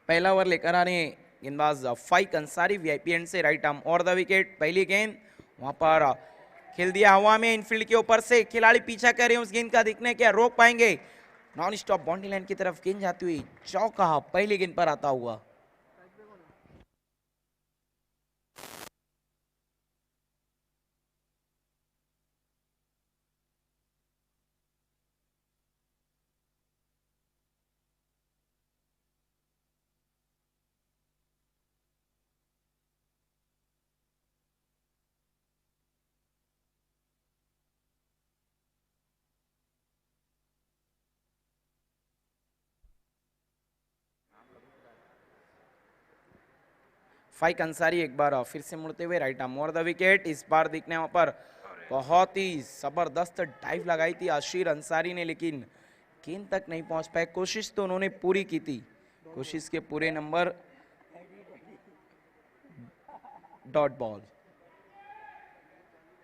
पहला ओवर लेकर आ रहे हैं गेंदबाज फाइक अंसारी वीआईपी एंड से, राइट आर्म और द विकेट। पहली गेंद वहां पर खेल दिया हवा में, इनफील्ड के ऊपर से खिलाड़ी पीछा कर रहे हैं उस गेंद का, देखने क्या रोक पाएंगे। नॉन स्टॉप बाउंड्री लाइन की तरफ गेंद जाती हुई, चौका पहली गेंद पर आता हुआ। फाइक अंसारी एक बार फिर से मुड़ते हुए, राइट आर्म और द विकेट। इस बार देखने वहां पर बहुत ही जबरदस्त डाइव लगाई थी आशीर अंसारी ने, लेकिन गेंद तक नहीं पहुंच पाए। कोशिश तो उन्होंने पूरी की थी, कोशिश के पूरे नंबर, डॉट बॉल।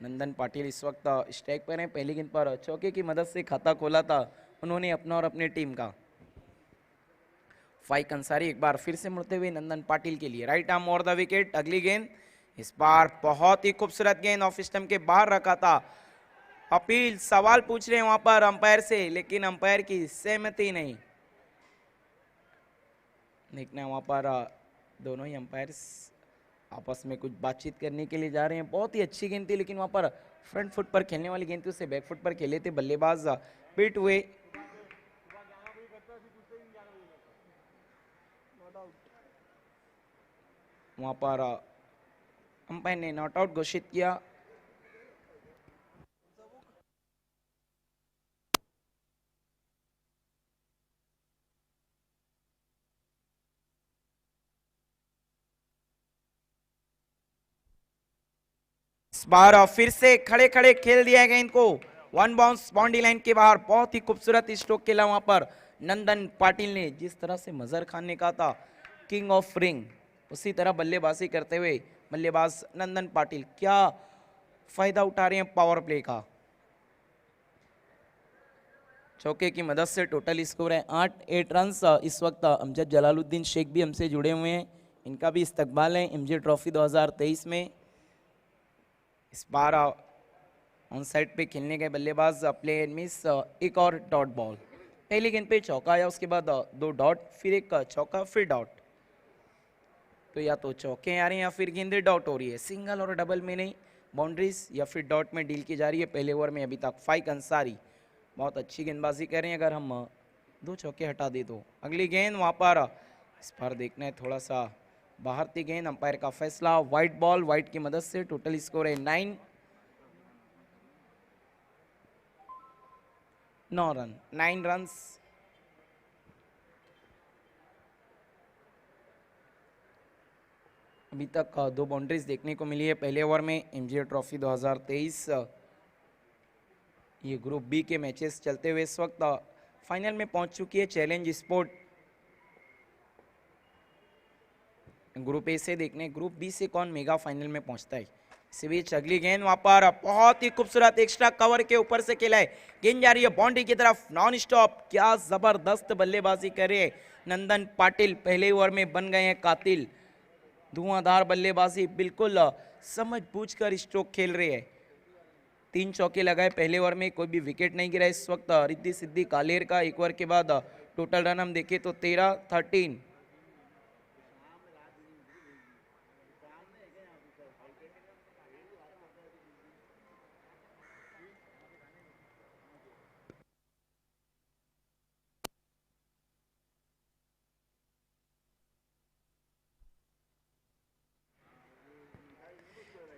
नंदन पाटिल इस वक्त स्ट्राइक पर हैं। पहली गेंद पर चौके की मदद से खाता खोला था उन्होंने अपना और अपनी टीम का। फाइक अंसारी एक बार फिर से मुड़ते हुए नंदन पाटिल के लिए, राइट आर्म और द विकेट। अगली गेंद इस बार बहुत ही खूबसूरत गेंद ऑफ स्टंप के बाहर रखा था। अपील सवाल पूछ रहे हैं वहां पर अंपायर से, लेकिन अंपायर की सहमति नहीं। देखना वहां पर दोनों ही अंपायर आपस में कुछ बातचीत करने के लिए जा रहे हैं। बहुत ही अच्छी गेंद थी, लेकिन वहां पर फ्रंट फुट पर खेलने वाली गेंद थी, उसे बैक फुट पर खेले थे बल्लेबाज, पीट हुए। वहां पर अंपायर ने नॉट आउट घोषित किया। इस बार फिर से खड़े खड़े खेल दिया गेंद को, वन बाउंस बाउंड्री लाइन के बाहर। बहुत ही खूबसूरत स्ट्रोक खेला वहां पर नंदन पाटिल ने। जिस तरह से मजहर खान ने कहा था किंग ऑफ रिंग, उसी तरह बल्लेबाजी करते हुए बल्लेबाज नंदन पाटिल क्या फायदा उठा रहे हैं पावर प्ले का। चौके की मदद से टोटल स्कोर है 8 रन। इस वक्त अमजद जलालुद्दीन शेख भी हमसे जुड़े हुए हैं, इनका भी इस्तकबाल है एमजे ट्रॉफी 2023 में। इस बार ऑन साइड पे खेलने गए बल्लेबाज प्ले एंड मिस, एक और डॉट बॉल। पहली गेंद पे चौका आया, उसके बाद 2 डॉट, फिर एक चौका, फिर डॉट। तो या तो चौके आ रहे हैं या फिर गेंदें डॉट हो रही है, सिंगल और डबल में नहीं, बाउंड्रीज या फिर डॉट में डील की जा रही है। पहले ओवर में अभी तक फाइक अंसारी बहुत अच्छी गेंदबाजी कर रहे हैं, अगर हम 2 चौके हटा दे तो। अगली गेंद वहां पर, इस पर देखना है थोड़ा सा बाहर थी गेंद, अंपायर का फैसला वाइट बॉल, वाइट की मदद से। टोटल स्कोर है 9 रन, 9 रन। अभी तक 2 बाउंड्रीज देखने को मिली है पहले ओवर में। एमजीए ट्रॉफी 2023 ये ग्रुप बी के मैचेस चलते हुए इस वक्त फाइनल में पहुंच चुकी है चैलेंज स्पोर्ट। ग्रुप ए से देखने ग्रुप बी से कौन मेगा फाइनल में पहुंचता है। इसी बीच अगली गेंद वहां पर बहुत ही खूबसूरत एक्स्ट्रा कवर के ऊपर से खेला है, गेंद जा रही है बाउंड्री की तरफ, नॉन स्टॉप। क्या जबरदस्त बल्लेबाजी कर रहे हैं नंदन पाटिल, पहले ओवर में बन गए हैं कातिल। धुआंधार बल्लेबाजी, बिल्कुल समझ बूझ कर स्ट्रोक खेल रहे हैं। 3 चौके लगाए पहले ओवर में, कोई भी विकेट नहीं गिरा इस वक्त रिद्धि सिद्धि कालेर का। एक ओवर के बाद टोटल रन हम देखें तो 13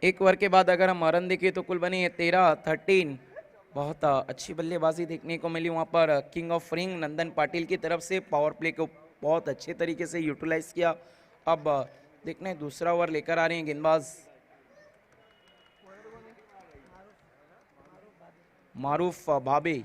एक ओवर के बाद अगर हम रन देखें तो कुल बनी है 13। बहुत अच्छी बल्लेबाजी देखने को मिली वहां पर किंग ऑफ रिंग नंदन पाटिल की तरफ से। पावर प्ले को बहुत अच्छे तरीके से यूटिलाइज किया। अब देखना है दूसरा ओवर लेकर आ रहे हैं गेंदबाज मारूफ भाबे।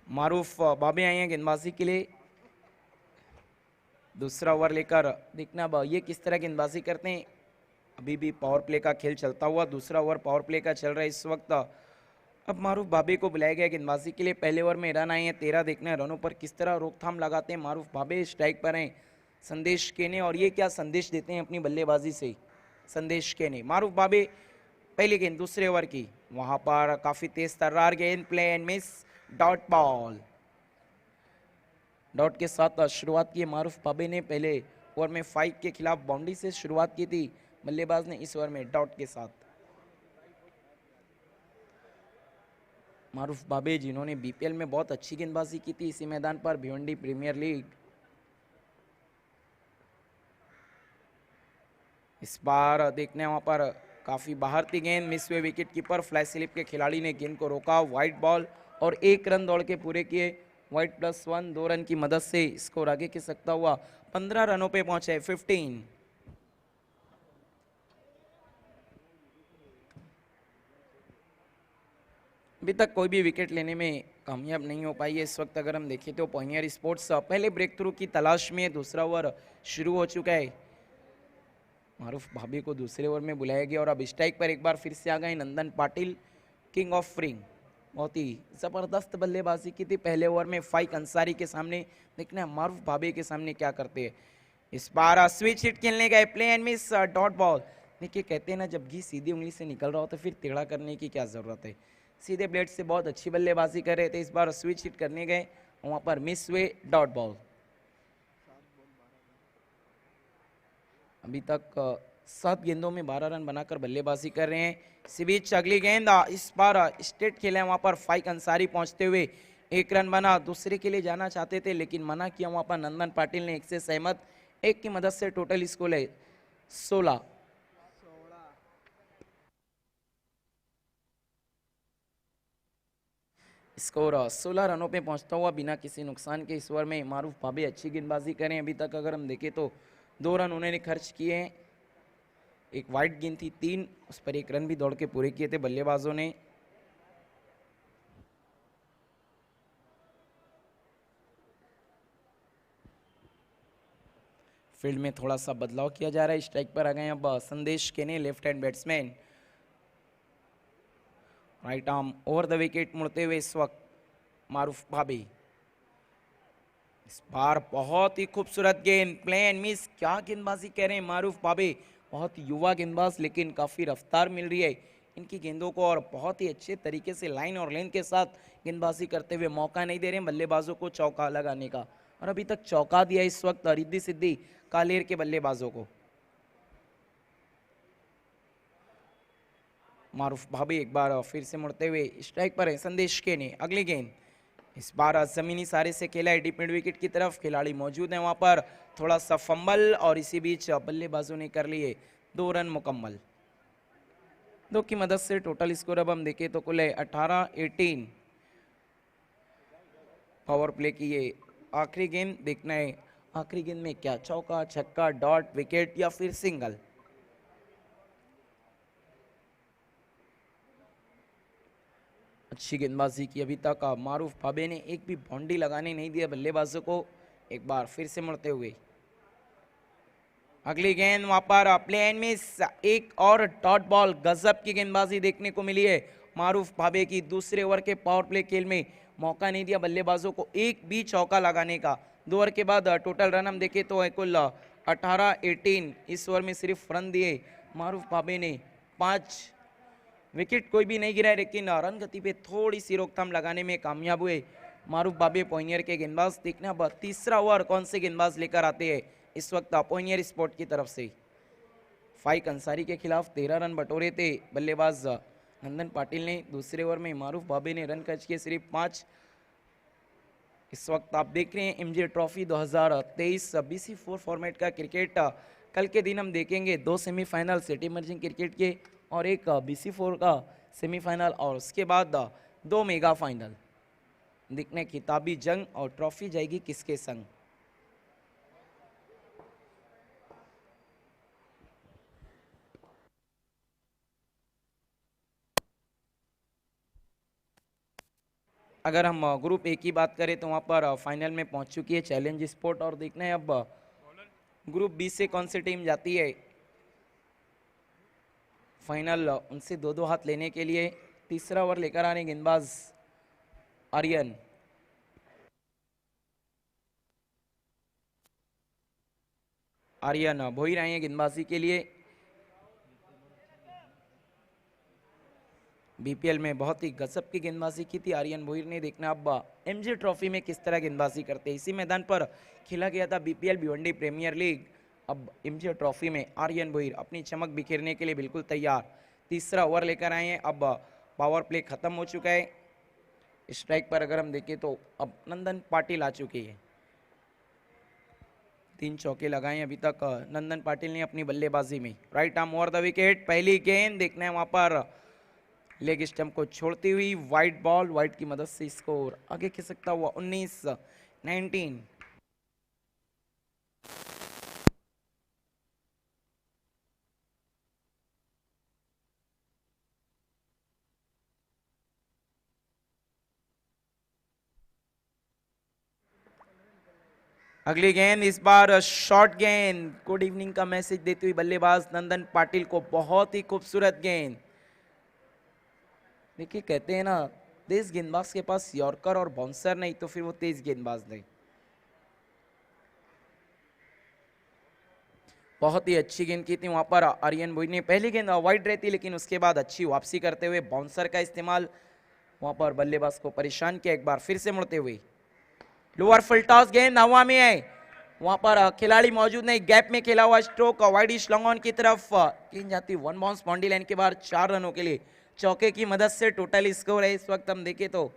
मारूफ भाबे आए हैं गेंदबाजी के लिए। दूसरा ओवर लेकर देखना अब ये किस तरह गेंदबाजी करते हैं। अभी भी पावर प्ले का खेल चलता हुआ, दूसरा ओवर पावर प्ले का चल रहा है इस वक्त। अब मारूफ भाबे को बुलाया गया गेंदबाजी के लिए। पहले ओवर में रन आए हैं 13, देखना है रनों पर किस तरह रोकथाम लगाते हैं मारूफ भाबे। स्ट्राइक पर हैं संदेश केने, और ये क्या संदेश देते हैं अपनी बल्लेबाजी से संदेश केने। मारूफ भाबे पहली गेंद दूसरे ओवर की, वहां पर काफी तेज तर्रार गेंद, play and miss, dot ball. Dot के साथ शुरुआत की मारूफ भाबे ने। पहले ओवर में 5 के खिलाफ बाउंड्री से शुरुआत की थी बल्लेबाज ने, इस ओवर में डॉट के साथ। मारूफ भाबे जिन्होंने बीपीएल में बहुत अच्छी गेंदबाजी की थी इसी मैदान पर, भिवंडी प्रीमियर लीग। इस बार देखने वहां पर काफी बाहर थी गेंद, मिस हुए विकेट कीपर, फ्लैश स्लिप के खिलाड़ी ने गेंद को रोका, वाइट बॉल, और 1 रन दौड़ के पूरे किए। वाइट +1, 2 रन की मदद से स्कोर आगे खिंच सकता हुआ 15 रनों पे पहुंचे 15। अभी तक कोई भी विकेट लेने में कामयाब नहीं हो पाई है इस वक्त। अगर हम देखें तो पॉइनियर स्पोर्ट्स पहले ब्रेक थ्रू की तलाश में, दूसरा ओवर शुरू हो चुका है। मारूफ भाभी को दूसरे ओवर में बुलाया गया और अब स्ट्राइक पर एक बार फिर से आ गए नंदन पाटिल, किंग ऑफ रिंग। बहुत ही जबरदस्त बल्लेबाजी की थी पहले ओवर में फाइक अंसारी के सामने। देखना है मारूफ भाभी के सामने क्या करते हैं। इस बार स्विच हिट खेलने गए, play and miss, dot ball. देखिए कहते हैं ना, जब घी सीधी उंगली से निकल रहा हो तो फिर टेढ़ा करने की क्या जरूरत है। सीधे ब्लेड से बहुत अच्छी बल्लेबाजी कर रहे थे, इस बार स्विच हिट करने गए, वहां पर मिस हुए, डॉट बॉल। अभी तक 7 गेंदों में 12 रन बनाकर बल्लेबाजी कर रहे हैं। इसी बीच अगली गेंद, इस बार स्टेट खेले वहां पर फाइक अंसारी पहुंचते हुए 1 रन बना। दूसरे के लिए जाना चाहते थे लेकिन मना किया वहां पर नंदन पाटिल ने, 1 से सहमत, 1 की मदद से टोटल स्कोर है 16। स्कोर 16 रनों पे पहुंचता हुआ बिना किसी नुकसान के इस ओवर में मारूफ भाभी अच्छी गेंदबाजी करें। अभी तक अगर हम देखें तो 2 रन उन्होंने खर्च किए हैं, एक वाइड गेंद थी 3, उस पर 1 रन भी दौड़ के पूरे किए थे बल्लेबाजों ने। फील्ड में थोड़ा सा बदलाव किया जा रहा है, स्ट्राइक पर आ गए अब संदेश केने, left hand batsman. Right arm over the wicket मुड़ते हुए इस वक्त मारूफ भाभी। इस बार बहुत ही खूबसूरत गेंद, प्ले एंड मिस, क्या गेंदबाजी कह रहे हैं मारूफ भाभी। बहुत युवा गेंदबाज लेकिन काफी रफ्तार मिल रही है इनकी गेंदों को, और बहुत ही अच्छे तरीके से लाइन और लेंथ के साथ गेंदबाजी करते हुए मौका नहीं दे रहे हैं बल्लेबाजों को चौका लगाने का। और अभी तक चौका दिया इस वक्त रिद्धि सिद्धि कालेर के बल्लेबाजों को। मारूफ भाभी एक बार फिर से मुड़ते हुए स्ट्राइक पर है संदेश के ने। अगली गेंद इस बार जमीनी सारे से खेला है डीप मिड विकेट की तरफ, खिलाड़ी मौजूद है वहां पर, थोड़ा सा फंबल और इसी बीच बल्लेबाजों ने कर लिए 2 रन मुकम्मल। 2 की मदद से टोटल स्कोर अब हम देखें तो कुल है 18-18। पावर प्ले की ये आखिरी गेंद, देखना है आखिरी गेंद में क्या चौका, छक्का, डॉट, विकेट या फिर सिंगल। अच्छी गेंदबाजी की अभी तक मारूफ भाबे ने, एक भी बाउंड्री लगाने नहीं दिया बल्लेबाजों को। एक बार फिर से मुड़ते हुए अगली गेंद, वहां पर प्ले एंड मिस, एक और डॉट बॉल। गजब की गेंदबाजी देखने को मिली है मारूफ भाबे की। दूसरे ओवर के पावर प्ले खेल में मौका नहीं दिया बल्लेबाजों को एक भी चौका लगाने का। 2 ओवर के बाद टोटल रन हम देखें तो है कुल 18-18। इस ओवर में सिर्फ रन दिए मारूफ भाबे ने 5, विकेट कोई भी नहीं गिरा है, लेकिन रन गति पे थोड़ी सी रोकथाम लगाने में कामयाब हुए मारूफ भाबे पॉइनियर के गेंदबाज। देखना अब तीसरा ओवर कौन से गेंदबाज लेकर आते हैं इस वक्त पॉइनियर स्पोर्ट की तरफ से। फाइक अंसारी के खिलाफ 13 रन बटोरे थे बल्लेबाज नंदन पाटिल ने। दूसरे ओवर में मारूफ भाबे ने रन खर्च किए सिर्फ 5। इस वक्त आप देख रहे हैं एमजे ट्रॉफी 2023 BC4 फॉर्मेट का क्रिकेट। कल के दिन हम देखेंगे 2 सेमीफाइनल सिटी इमर्जिंग क्रिकेट के और एक BC4 का सेमीफाइनल, और उसके बाद 2 मेगा फाइनल। देखने खिताबी जंग और ट्रॉफी जाएगी किसके संग। अगर हम ग्रुप ए की बात करें तो वहाँ पर फाइनल में पहुँच चुकी है चैलेंज स्पोर्ट, और देखना है अब ग्रुप बी से कौन सी टीम जाती है फाइनल, उनसे दो दो हाथ लेने के लिए। तीसरा ओवर लेकर आने गेंदबाज आर्यन। आर्यन भोईर आए हैं गेंदबाजी के लिए। बीपीएल में बहुत ही गजब की गेंदबाजी की थी आर्यन भोईर ने। देखना अब एमजी ट्रॉफी में किस तरह गेंदबाजी करते हैं। इसी मैदान पर खेला गया था बीपीएल भिवंडी प्रीमियर लीग। अब एमजी ट्रॉफी में आर्यन भोईर अपनी चमक बिखेरने के लिए बिल्कुल तैयार। तीसरा ओवर लेकर आए हैं। अब पावर प्ले खत्म हो चुका है। स्ट्राइक पर अगर हम देखें तो अब नंदन पाटिल आ चुके हैं। 3 चौके लगाए अभी तक नंदन पाटिल ने अपनी बल्लेबाजी में। Right arm over the wicket. पहली गेंद देखना है वहां पर लेग स्टंप को छोड़ती हुई वाइड बॉल। वाइड की मदद से स्कोर आगे खिसकता हुआ 19-19। अगली गेंद इस बार शॉर्ट गेंद। गुड इवनिंग का मैसेज देती हुई बल्लेबाज नंदन पाटिल को। बहुत ही खूबसूरत गेंद। देखिए कहते हैं ना, तेज गेंदबाज के पास यॉर्कर और बाउंसर नहीं तो फिर वो तेज गेंदबाज नहीं। बहुत ही अच्छी गेंद की थी वहां पर आर्यन भोईर ने। पहली गेंद वाइड रहती लेकिन उसके बाद अच्छी वापसी करते हुए बाउंसर का इस्तेमाल वहां पर बल्लेबाज को परेशान किया। एक बार फिर से मुड़ते हुए लोअर फुल टॉस। गेंद हवा में है। वहां पर खिलाड़ी मौजूद नहीं। गैप में खेला हुआ स्ट्रोक वाइडिश लॉन्ग ऑन की तरफ। गेंद जाती वन बाउंस बाउंड्री लाइन के बाहर 4 रनों के लिए। चौके की मदद से टोटल स्कोर है इस वक्त हम देखें तो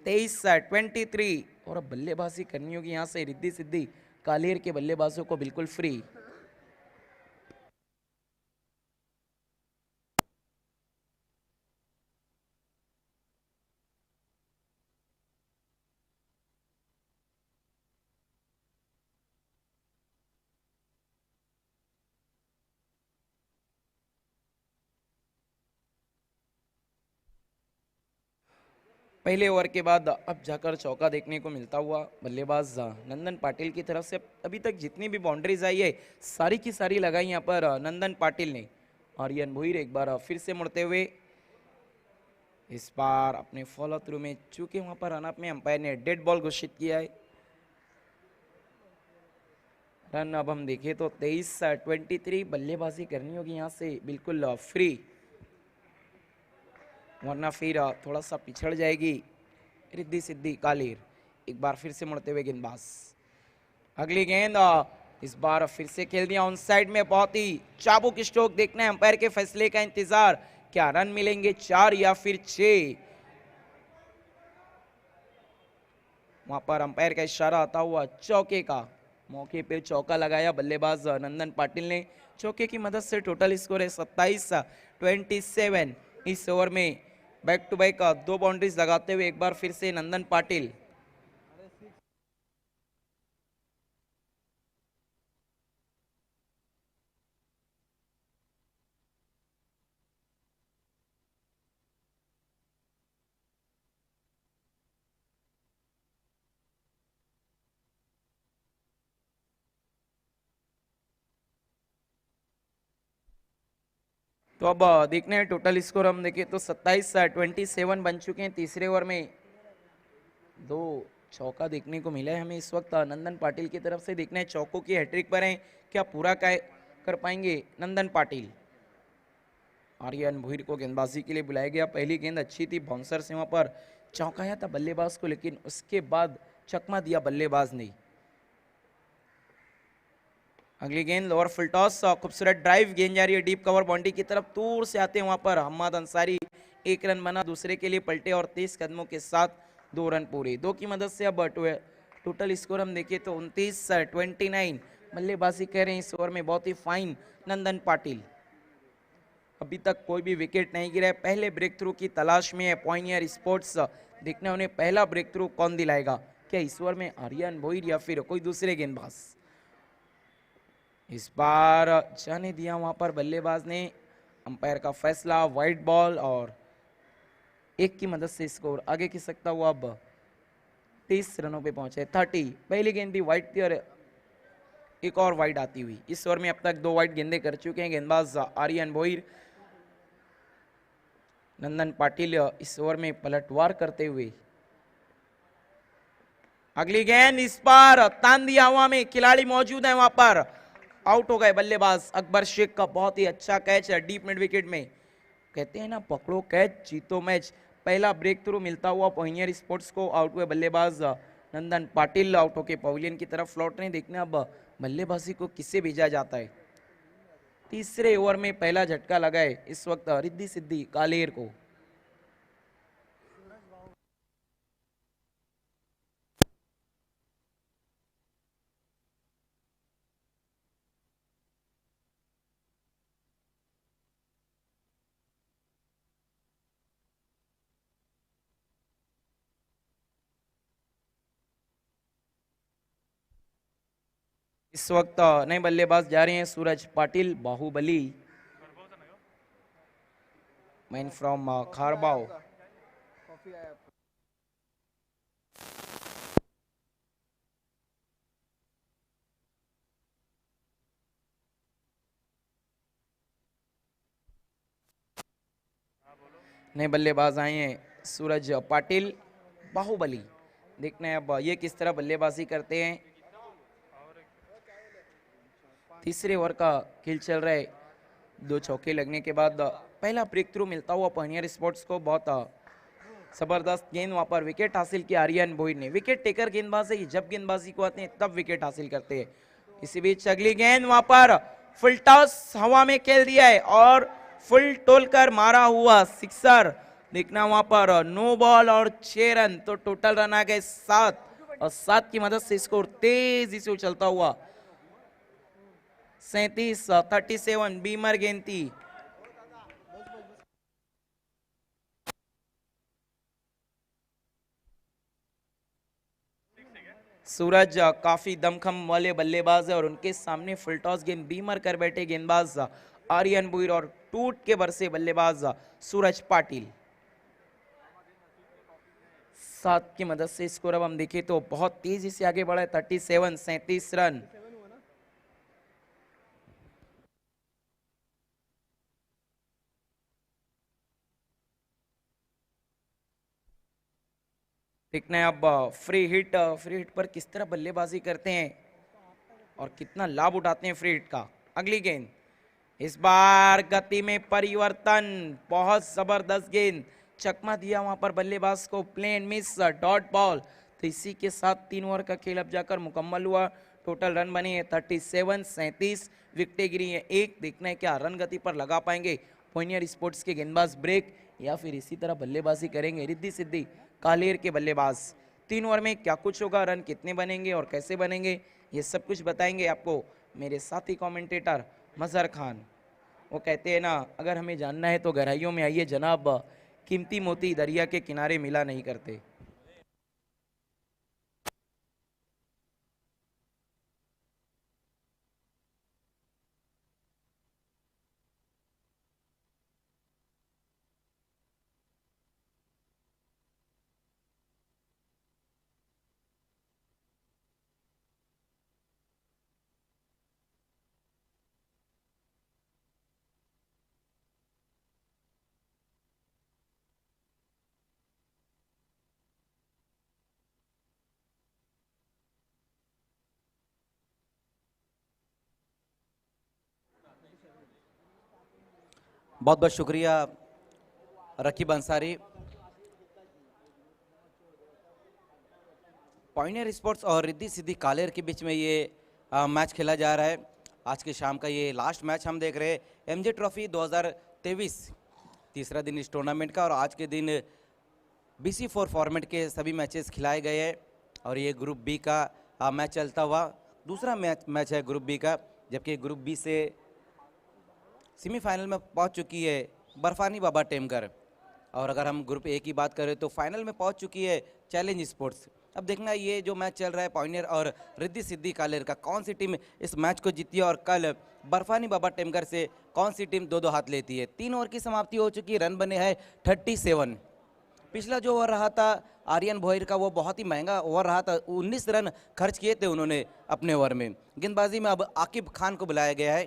23-23। और अब बल्लेबाजी करनी होगी यहां से रिद्धि सिद्धि कालेर के बल्लेबाजों को बिल्कुल फ्री। पहले ओवर के बाद अब जाकर चौका देखने को मिलता हुआ बल्लेबाज नंदन पाटिल की तरफ से। अभी तक जितनी भी बाउंड्रीज आई है सारी की सारी लगाई यहाँ पर नंदन पाटिल ने। आर्यन भोईर एक बार फिर से मुड़ते हुए इस बार अपने फॉलो थ्रू में चूंकि वहां पर रनअप में अंपायर ने डेड बॉल घोषित किया है। रन अब हम देखें तो 23-23। बल्लेबाजी करनी होगी यहाँ से बिल्कुल फ्री, वरना फिर थोड़ा सा पिछड़ जाएगी रिद्धि सिद्धि कालेर। एक बार फिर से मुड़ते हुए गेंदबाज। अगली गेंद इस बार फिर से खेल दिया ऑन साइड में। बहुत ही चाबुक स्ट्रोक। देखना है अंपायर के फैसले का इंतजार। क्या रन मिलेंगे 4 या फिर 6। वहां पर अंपायर का इशारा आता हुआ चौके का। मौके पे चौका लगाया बल्लेबाज नंदन पाटिल ने। चौके की मदद से टोटल स्कोर है 27-27। इस ओवर में बैक टू बैक 2 बाउंड्रीज लगाते हुए एक बार फिर से नंदन पाटिल। तो अब देखने हैं टोटल स्कोर हम देखें तो 27-27 बन चुके हैं। तीसरे ओवर में 2 चौका देखने को मिला है हमें इस वक्त नंदन पाटिल की तरफ से। देखना है चौकों की हैट्रिक पर है, क्या पूरा कर पाएंगे नंदन पाटिल। आर्यन भोईर को गेंदबाजी के लिए बुलाया गया। पहली गेंद अच्छी थी, बाउंसर से वहां पर चौंकाया था बल्लेबाज को, लेकिन उसके बाद चकमा दिया बल्लेबाज ने। अगली गेंद लोअर फुल टॉस। खूबसूरत ड्राइव। गेंद जा रही है डीप कवर बाउंड्री की तरफ। दूर से आते हैं वहां पर हम्माद अंसारी। एक रन बना, दूसरे के लिए पलटे और 23 कदमों के साथ 2 रन पूरे। 2 की मदद से अब टोटल स्कोर हम देखें तो 29-29। बल्लेबाजी कह रहे हैं इस ओवर में बहुत ही फाइन नंदन पाटिल। अभी तक कोई भी विकेट नहीं गिरा है। पहले ब्रेक थ्रू की तलाश में है पॉइनियर स्पोर्ट्स। देखना उन्हें पहला ब्रेक थ्रू कौन दिलाएगा, क्या इस ओवर में आर्यन भोईर या फिर कोई दूसरे गेंदबाज। इस बार जाने दिया वहां पर बल्लेबाज ने। अंपायर का फैसला वाइड बॉल और 1 की मदद से स्कोर आगे खिसकता हुआ अब 30 रनों पे पहुंचे 30। पहली गेंद भी वाइड थी और एक और वाइड आती हुई। इस ओवर में अब तक 2 वाइड गेंदे कर चुके हैं गेंदबाज आर्यन भोईर। नंदन पाटिल इस ओवर में पलटवार करते हुए। अगली गेंद इस पर तान दिया हवा में, खिलाड़ी मौजूद है वहां पर, आउट हो गए बल्लेबाज अकबर शेख का बहुत ही अच्छा कैच है डीप मिड विकेट में। कहते हैं ना, पकड़ो कैच जीतो मैच। पहला ब्रेक थ्रू मिलता हुआ पॉइनियर स्पोर्ट्स को। आउट हुए बल्लेबाज नंदन पाटिल, आउट होके पवेलियन की तरफ लौट रहे हैं। देखने अब बल्लेबाजी को किससे भेजा जाता है। तीसरे ओवर में पहला झटका लगा है इस वक्त रिद्धि सिद्धि कालेर को। इस वक्त नए बल्लेबाज जा रहे हैं सूरज पाटिल बाहुबली, मैन फ्रॉम खारबाव। नए बल्लेबाज आए हैं सूरज पाटिल बाहुबली। देखना है अब ये किस तरह बल्लेबाजी करते हैं। तीसरे ओवर का खेल चल रहा है। 2 चौके लगने के बाद पहला ब्रेक थ्रू मिलता हुआ पॉइनियर स्पोर्ट्स को। बहुत जबरदस्त गेंद, वहां पर विकेट हासिल किया आर्यन भोईर ने। विकेट टेकर गेंदबाज है, जब गेंदबाजी को आते हैं तब विकेट हासिल करते हैं। इसी बीच अगली गेंद वहां पर फुल टॉस हवा में खेल दिया है और फुल टोल कर मारा हुआ सिक्सर। देखना वहां पर नो बॉल और 6 रन, तो टोटल रन आ गए 7 और 7 की मदद से स्कोर तेजी से उछलता हुआ 37 बीमर गेंद थी। सूरज काफी दमखम वाले बल्लेबाज है और उनके सामने फुल टॉस गेंद बीमर कर बैठे गेंदबाज आर्यन भोईर और टूट के बरसे बल्लेबाज सूरज पाटिल। 7 की मदद से स्कोर अब हम देखें तो बहुत तेजी से आगे बढ़ा है। 37 रन। देखना है अब फ्री हिट पर किस तरह बल्लेबाजी करते हैं और कितना लाभ उठाते हैं फ्री हिट का। अगली गेंद इस बार गति में परिवर्तन, बहुत जबरदस्त गेंद, चकमा दिया वहां पर बल्लेबाज को, प्लेन मिस, डॉट बॉल। तो इसी के साथ 3 ओवर का खेल अब जाकर मुकम्मल हुआ। टोटल रन बने हैं 37 विकेटें गिरी हैं 1। देखना है क्या रन गति पर लगा पाएंगे पॉइनियर स्पोर्ट्स के गेंदबाज ब्रेक, या फिर इसी तरह बल्लेबाजी करेंगे रिद्धि सिद्धि कालेर के बल्लेबाज। 3 ओवर में क्या कुछ होगा, रन कितने बनेंगे और कैसे बनेंगे, ये सब कुछ बताएंगे आपको मेरे साथी कमेंटेटर मजहर खान। वो कहते हैं ना, अगर हमें जानना है तो गहराइयों में आइए जनाब, कीमती मोती दरिया के किनारे मिला नहीं करते। बहुत बहुत शुक्रिया रकीब अंसारी। पॉइनियर स्पोर्ट्स और रिद्धि सिद्धि कालेर के बीच में ये मैच खेला जा रहा है। आज के शाम का ये लास्ट मैच हम देख रहे हैं, एमजे ट्रॉफी 2023, तीसरा दिन इस टूर्नामेंट का। और आज के दिन BC4 फॉर्मेट के सभी मैचेस खिलाए गए हैं और ये ग्रुप बी का मैच चलता हुआ दूसरा मैच है ग्रुप बी का। जबकि ग्रुप बी से सेमीफाइनल में पहुंच चुकी है बर्फानी बाबा टेमकर। और अगर हम ग्रुप ए की बात करें तो फाइनल में पहुंच चुकी है चैलेंज स्पोर्ट्स। अब देखना ये जो मैच चल रहा है पॉइनियर और रिद्धि सिद्धि कालेर का, कौन सी टीम इस मैच को जीती है और कल बर्फानी बाबा टेमकर से कौन सी टीम 2-2 हाथ लेती है। 3 ओवर की समाप्ति हो चुकी है, रन बने हैं 37। पिछला जो ओवर रहा था आर्यन भोयर का वो बहुत ही महंगा ओवर रहा था, 19 रन खर्च किए थे उन्होंने अपने ओवर में। गेंदबाजी में अब आकिब खान को बुलाया गया है।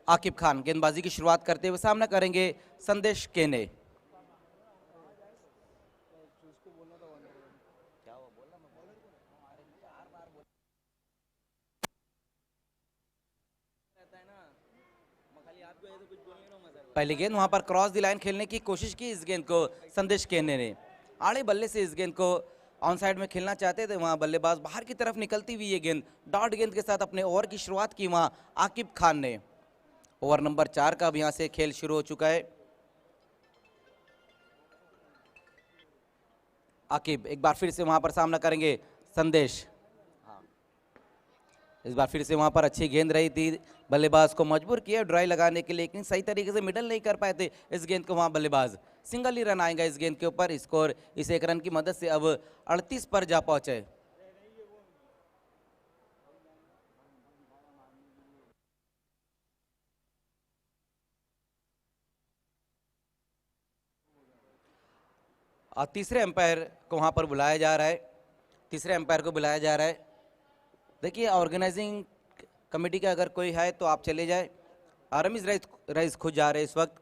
आकिब खान गेंदबाजी की शुरुआत करते हुए सामना करेंगे संदेश केने। पहली गेंद वहां पर क्रॉस द लाइन खेलने की कोशिश की इस गेंद को संदेश केने ने। आड़े बल्ले से इस गेंद को ऑन साइड में खेलना चाहते थे, वहां बल्लेबाज बाहर की तरफ निकलती हुई ये गेंद डॉट गेंद के साथ अपने ओवर की शुरुआत की वहां आकिब खान ने। ओवर नंबर 4 का अब यहां से खेल शुरू हो चुका है। आकिब एक बार फिर से वहां पर सामना करेंगे संदेश। इस बार फिर से वहां पर अच्छी गेंद रही थी, बल्लेबाज को मजबूर किया ड्राई लगाने के लिए, लेकिन सही तरीके से मिडल नहीं कर पाए थे इस गेंद को वहां बल्लेबाज। सिंगल ही रन आएगा इस गेंद के ऊपर। स्कोर इस एक रन की मदद से अब 38 पर जा पहुंचे। और तीसरे एम्पायर को वहां पर बुलाया जा रहा है। तीसरे एम्पायर को बुलाया जा रहा है। देखिए ऑर्गेनाइजिंग कमेटी का अगर कोई है तो आप चले जाए। रमीज रईस खुद जा रहे हैं इस वक्त।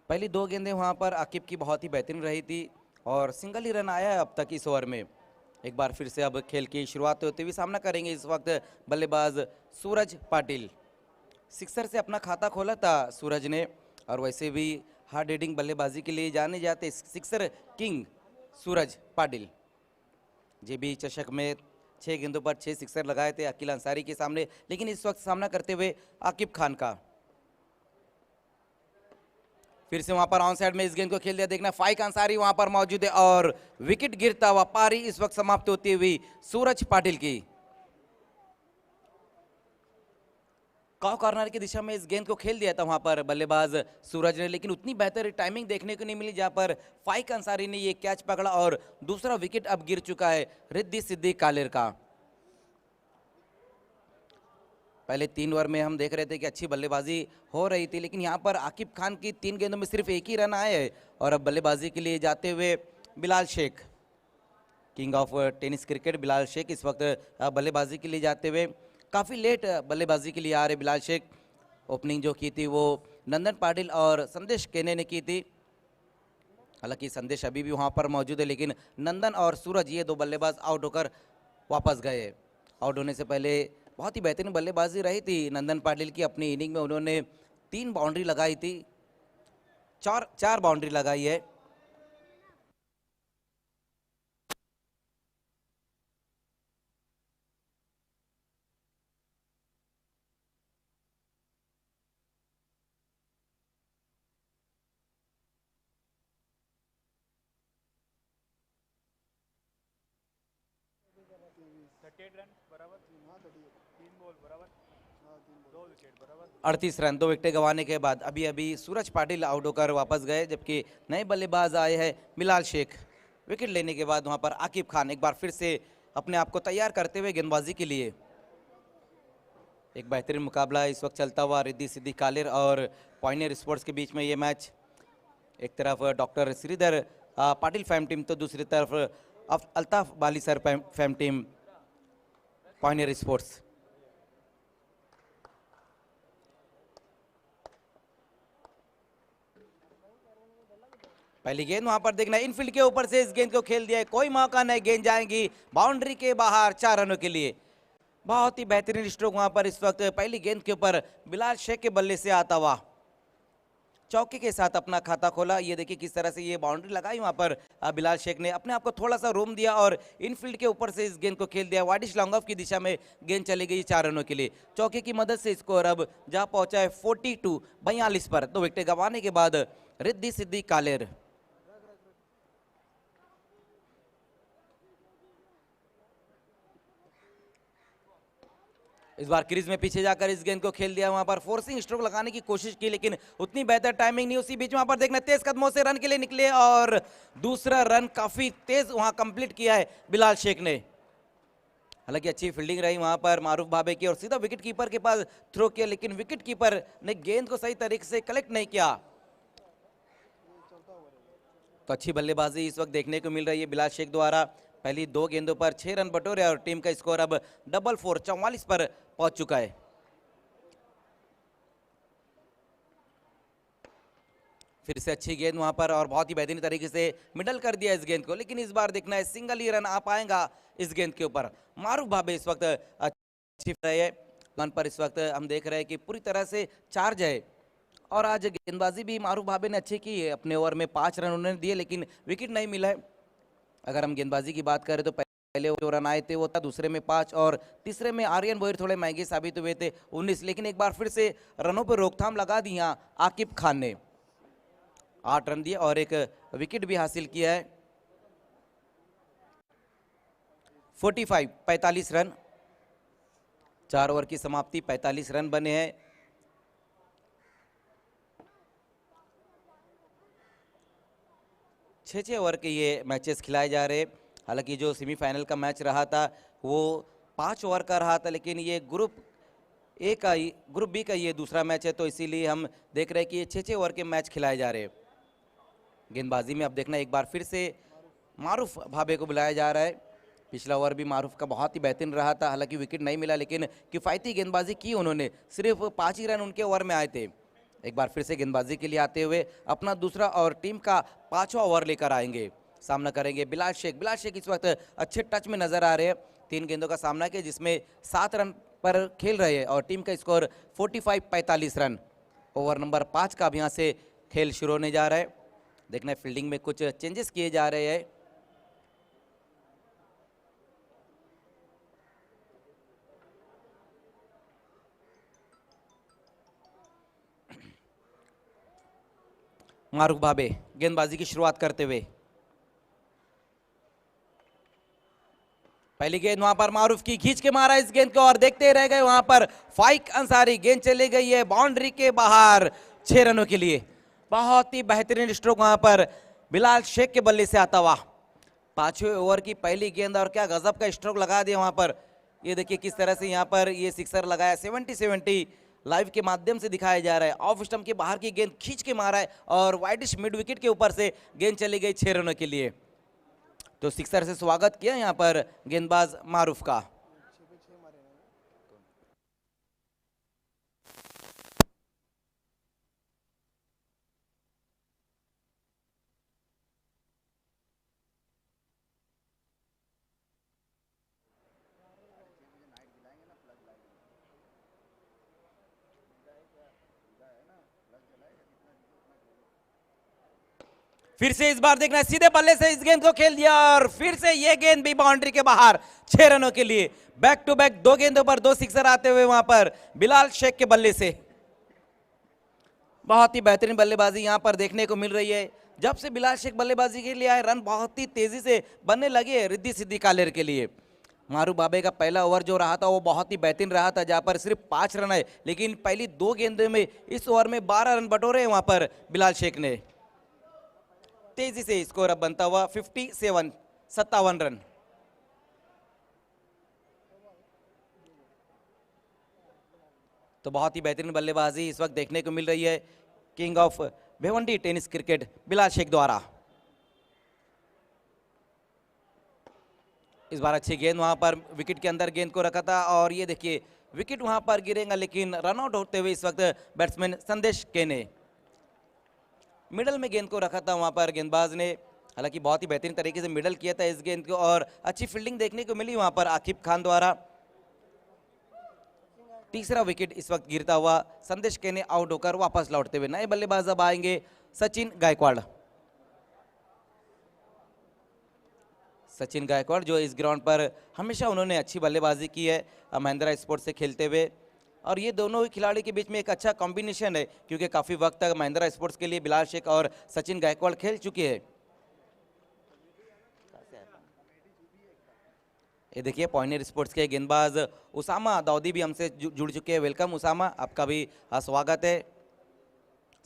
पहली 2 गेंदें वहां पर आकिब की बहुत ही बेहतरीन रही थी और सिंगल ही रन आया है अब तक इस ओवर में। एक बार फिर से अब खेल की शुरुआत होते हुए सामना करेंगे इस वक्त बल्लेबाज सूरज पाटिल। सिक्सर से अपना खाता खोला था सूरज ने, और वैसे भी हार्ड हिटिंग बल्लेबाजी के लिए जाने जाते सिक्सर किंग सूरज पाटिल। जेबी चषक में 6 गेंदों पर 6 सिक्सर लगाए थे अकील अंसारी के सामने, लेकिन इस वक्त सामना करते हुए आकिब खान का। फिर से वहां पर ऑन साइड में इस गेंद को खेल दिया। देखना फाइक अंसारी वहां पर मौजूद है और विकेट गिरता हुआ पारी इस वक्त समाप्त होती हुई सूरज पाटिल की। कॉ कॉर्नर की दिशा में इस गेंद को खेल दिया था वहां पर बल्लेबाज सूरज ने, लेकिन उतनी बेहतर टाइमिंग देखने को नहीं मिली जहां पर फाइक अंसारी ने ये कैच पकड़ा और दूसरा विकेट अब गिर चुका है रिद्धि सिद्धि कालेर का। पहले 3 ओवर में हम देख रहे थे कि अच्छी बल्लेबाजी हो रही थी, लेकिन यहाँ पर आकिब खान की 3 गेंदों में सिर्फ 1 ही रन आए हैं। और अब बल्लेबाजी के लिए जाते हुए Bilal Shaikh, king of tennis cricket Bilal Shaikh इस वक्त बल्लेबाजी के लिए जाते हुए काफ़ी लेट बल्लेबाजी के लिए आ रहे बिलाल शेख। ओपनिंग जो की थी वो नंदन पाटिल और संदेश केने ने की थी। हालांकि संदेश अभी भी वहाँ पर मौजूद है, लेकिन नंदन और सूरज ये 2 बल्लेबाज आउट होकर वापस गए। आउट होने से पहले बहुत ही बेहतरीन बल्लेबाजी रही थी नंदन पाटिल की। अपनी इनिंग में उन्होंने 3 बाउंड्री लगाई थी, 4 बाउंड्री लगाई है। रन बराबर, 3 बॉल बराबर, 2 विकेट बराबर। 38 रन 2 विकेट गंवाने के बाद अभी अभी सूरज पाटिल आउट होकर वापस गए, जबकि नए बल्लेबाज आए हैं बिलाल शेख। विकेट लेने के बाद वहां पर आकिब खान एक बार फिर से अपने आप को तैयार करते हुए गेंदबाजी के लिए। एक बेहतरीन मुकाबला इस वक्त चलता हुआ रिद्धि सिद्धि कालेर और पॉइनियर स्पोर्ट्स के बीच में ये मैच। एक तरफ doctor Shridhar Patil fam team तो दूसरी तरफ Altaf Bali sir fam team pioneer sports. पहली गेंद वहां पर देखना इनफील्ड के ऊपर से इस गेंद को खेल दिया है, कोई मौका नहीं, गेंद जाएंगी बाउंड्री के बाहर 4 रनों के लिए। बहुत ही बेहतरीन स्ट्रोक वहां पर इस वक्त पहली गेंद के ऊपर बिलाल शेख के बल्ले से आता हुआ। चौके के साथ अपना खाता खोला। ये देखिए किस तरह से ये बाउंड्री लगाई वहां पर बिलाल शेख ने अपने आप को थोड़ा सा रोम दिया और इनफील्ड के ऊपर से इस गेंद को खेल दिया। वाइडिश लॉन्ग ऑफ की दिशा में गेंद चली गई 4 रनों के लिए। चौके की मदद से स्कोर अब जा पहुंचा है 42-42 पर। 2 विकेट गंवाने के बाद रिद्धि सिद्धि कालेर। इस बार क्रीज में पीछे जाकर इस गेंद को खेल दिया। वहां पर फोर्सिंग स्ट्रोक लगाने की कोशिश की लेकिन उतनी बेहतर टाइमिंग नहीं। उसी बीच वहां पर देखना तेज कदमों से रन के लिए निकले और दूसरा रन काफी तेज वहां कंप्लीट किया है बिलाल शेख ने। हालांकि अच्छी फील्डिंग रही वहां पर मारूफ भाबे की और सीधा विकेट कीपर के पास थ्रो किया लेकिन विकेट कीपर ने गेंद को सही तरीके से कलेक्ट नहीं किया। तो अच्छी बल्लेबाजी इस वक्त देखने को मिल रही है बिलाल शेख द्वारा। पहली 2 गेंदों पर 6 रन बटोरे और टीम का स्कोर अब 4 44 पर पहुंच चुका है। फिर से अच्छी गेंद वहां पर और बहुत ही बेहतरीन तरीके से मिडल कर दिया इस गेंद को लेकिन इस बार देखना है सिंगल ही रन आ पाएगा इस गेंद के ऊपर। मारूफ भाबे इस वक्त अच्छी रही है रन पर। इस वक्त हम देख रहे हैं कि पूरी तरह से चार्ज है और आज गेंदबाजी भी मारूफ भाबे ने अच्छी की है। अपने ओवर में 5 रन उन्होंने दिए लेकिन विकेट नहीं मिला है। अगर हम गेंदबाजी की बात करें तो पहले जो रन आए थे वो था, दूसरे में 5 और तीसरे में आर्यन बोयर थोड़े महंगे साबित हुए थे 19। लेकिन एक बार फिर से रनों पर रोकथाम लगा दी यहाँ आकिब खान ने। 8 रन दिए और एक विकेट भी हासिल किया है। 45 रन। 4 ओवर की समाप्ति 45 रन बने हैं। छः ओवर के ये मैचेस खिलाए जा रहे। हालांकि जो सेमीफाइनल का मैच रहा था वो 5 ओवर का रहा था लेकिन ये ग्रुप बी का ये दूसरा मैच है तो इसीलिए हम देख रहे हैं कि ये 6 ओवर के मैच खिलाए जा रहे। गेंदबाजी में अब देखना एक बार फिर से मारूफ भाबे को बुलाया जा रहा है। पिछला ओवर भी मारूफ का बहुत ही बेहतरीन रहा था। हालांकि विकेट नहीं मिला लेकिन किफ़ायती गेंदबाजी की उन्होंने। सिर्फ 5 ही रन उनके ओवर में आए थे। एक बार फिर से गेंदबाजी के लिए आते हुए अपना दूसरा और टीम का 5वां ओवर लेकर आएंगे। सामना करेंगे बिलाल शेख। बिलाल शेख इस वक्त अच्छे टच में नजर आ रहे हैं। 3 गेंदों का सामना किया जिसमें 7 रन पर खेल रहे हैं और टीम का स्कोर 45-45 रन। ओवर नंबर 5 का अब यहाँ से खेल शुरू होने जा रहा है। देखना है फील्डिंग में कुछ चेंजेस किए जा रहे हैं। मारूफ भाबे गेंदबाजी की शुरुआत करते हुए। पहली गेंद वहां पर मारूफ की खींच के मारा इस गेंद को और देखते रह गए वहां पर फाइक अंसारी। गेंद चली गई है बाउंड्री के बाहर 6 रनों के लिए। बहुत ही बेहतरीन स्ट्रोक वहां पर बिलाल शेख के बल्ले से आता हुआ। 5वें ओवर की पहली गेंद और क्या गजब का स्ट्रोक लगा दिया वहां पर। ये देखिए किस तरह से यहाँ पर ये सिक्सर लगाया। 70-70 लाइव के माध्यम से दिखाया जा रहा है। ऑफ स्टंप के बाहर की गेंद खींच के मारा है और वाइडिश मिड विकेट के ऊपर से गेंद चली गई 6 रनों के लिए। तो सिक्सर से स्वागत किया यहाँ पर गेंदबाज मारूफ का। फिर से इस बार देखना है सीधे बल्ले से इस गेंद को खेल दिया और फिर से ये गेंद भी बाउंड्री के बाहर 6 रनों के लिए। बैक टू बैक 2 गेंदों पर 2 सिक्सर आते हुए वहां पर बिलाल शेख के बल्ले से। बहुत ही बेहतरीन बल्लेबाजी यहां पर देखने को मिल रही है। जब से बिलाल शेख बल्लेबाजी के लिए आए रन बहुत ही तेजी से बनने लगे रिद्धि सिद्धि कालेर के लिए। मारूफ भाबे का पहला ओवर जो रहा था वो बहुत ही बेहतरीन रहा था जहां पर सिर्फ 5 रन आए लेकिन पहली 2 गेंदों में इस ओवर में 12 रन बटोरे वहां पर बिलाल शेख ने। तेजी से स्कोर अब बनता हुआ 57 रन। तो बहुत ही बेहतरीन बल्लेबाजी इस वक्त देखने को मिल रही है king of Bhiwandi tennis cricket Bilal Shaikh द्वारा। इस बार अच्छी गेंद वहां पर विकेट के अंदर गेंद को रखा था और ये देखिए विकेट वहां पर गिरेगा लेकिन रनआउट होते हुए इस वक्त बैट्समैन संदेश के ने मिडल में गेंद को रखा था वहां पर गेंदबाज ने। हालांकि बहुत ही बेहतरीन तरीके से मिडल किया था इस गेंद को और अच्छी फील्डिंग देखने को मिली वहां पर आकिब खान द्वारा। तीसरा विकेट इस वक्त गिरता हुआ संदेश केने आउट होकर वापस लौटते हुए नए बल्लेबाज अब आएंगे सचिन गायकवाड़। सचिन गायकवाड़ जो इस ग्राउंड पर हमेशा उन्होंने अच्छी बल्लेबाजी की है महिंद्रा स्पोर्ट्स से खेलते हुए, और ये दोनों ही खिलाड़ी के बीच में एक अच्छा कॉम्बिनेशन है क्योंकि काफ़ी वक्त तक महिंद्रा स्पोर्ट्स के लिए बिलाल शेख और सचिन गायकवाड़ खेल चुके हैं। ये देखिए पॉइनर स्पोर्ट्स के गेंदबाज उसामा दाऊदी भी हमसे जुड़ चुके हैं। वेलकम उसामा, आपका भी स्वागत है।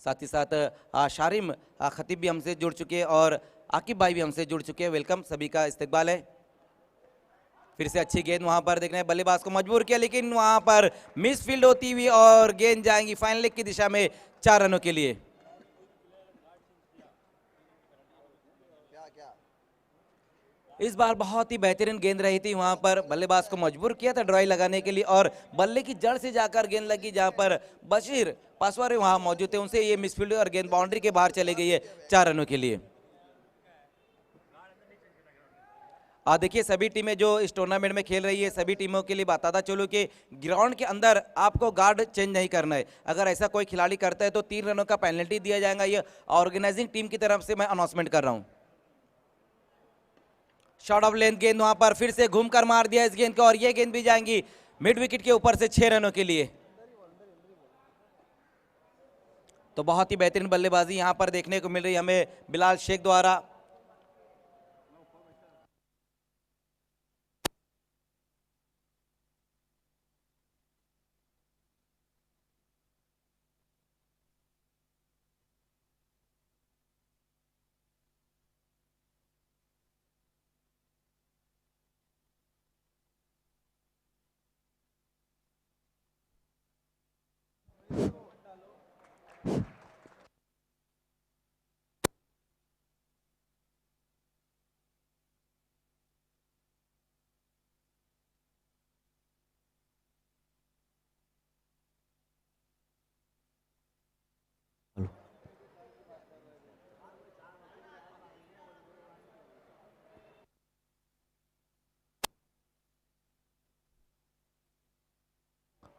साथ ही साथ शारिम खतीब भी हमसे जुड़ चुके हैं और आकिब भाई भी हमसे जुड़ चुके हैं। वेलकम, सभी का इस्तकबाल है। फिर से अच्छी गेंद वहां पर देखने बल्लेबाज को मजबूर किया, लेकिन वहां पर मिस फील्ड होती हुई और गेंद जाएंगी फाइनल लेग की दिशा में 4 रनों के लिए। इस बार बहुत ही बेहतरीन गेंद रही थी, वहां पर बल्लेबाज को मजबूर किया था ड्राई लगाने के लिए और बल्ले की जड़ से जाकर गेंद लगी जहां पर बशीर पासवार वहां मौजूद थे, उनसे ये मिसफील्ड और गेंद बाउंड्री के बाहर चले गई है 4 रनों के लिए। देखिए सभी टीमें जो इस टूर्नामेंट में खेल रही है सभी टीमों के लिए बताता चलो कि ग्राउंड के अंदर आपको गार्ड चेंज नहीं करना है। अगर ऐसा कोई खिलाड़ी करता है तो 3 रनों का पेनल्टी दिया जाएगा। ये ऑर्गेनाइजिंग टीम की तरफ से मैं अनाउंसमेंट कर रहा हूं। शॉट ऑफ लेंथ गेंद वहां पर फिर से घूमकर मार दिया इस गेंद को और ये गेंद भी जाएंगी मिड विकेट के ऊपर से 6 रनों के लिए। तो बहुत ही बेहतरीन बल्लेबाजी यहां पर देखने को मिल रही है हमें बिलाल शेख द्वारा।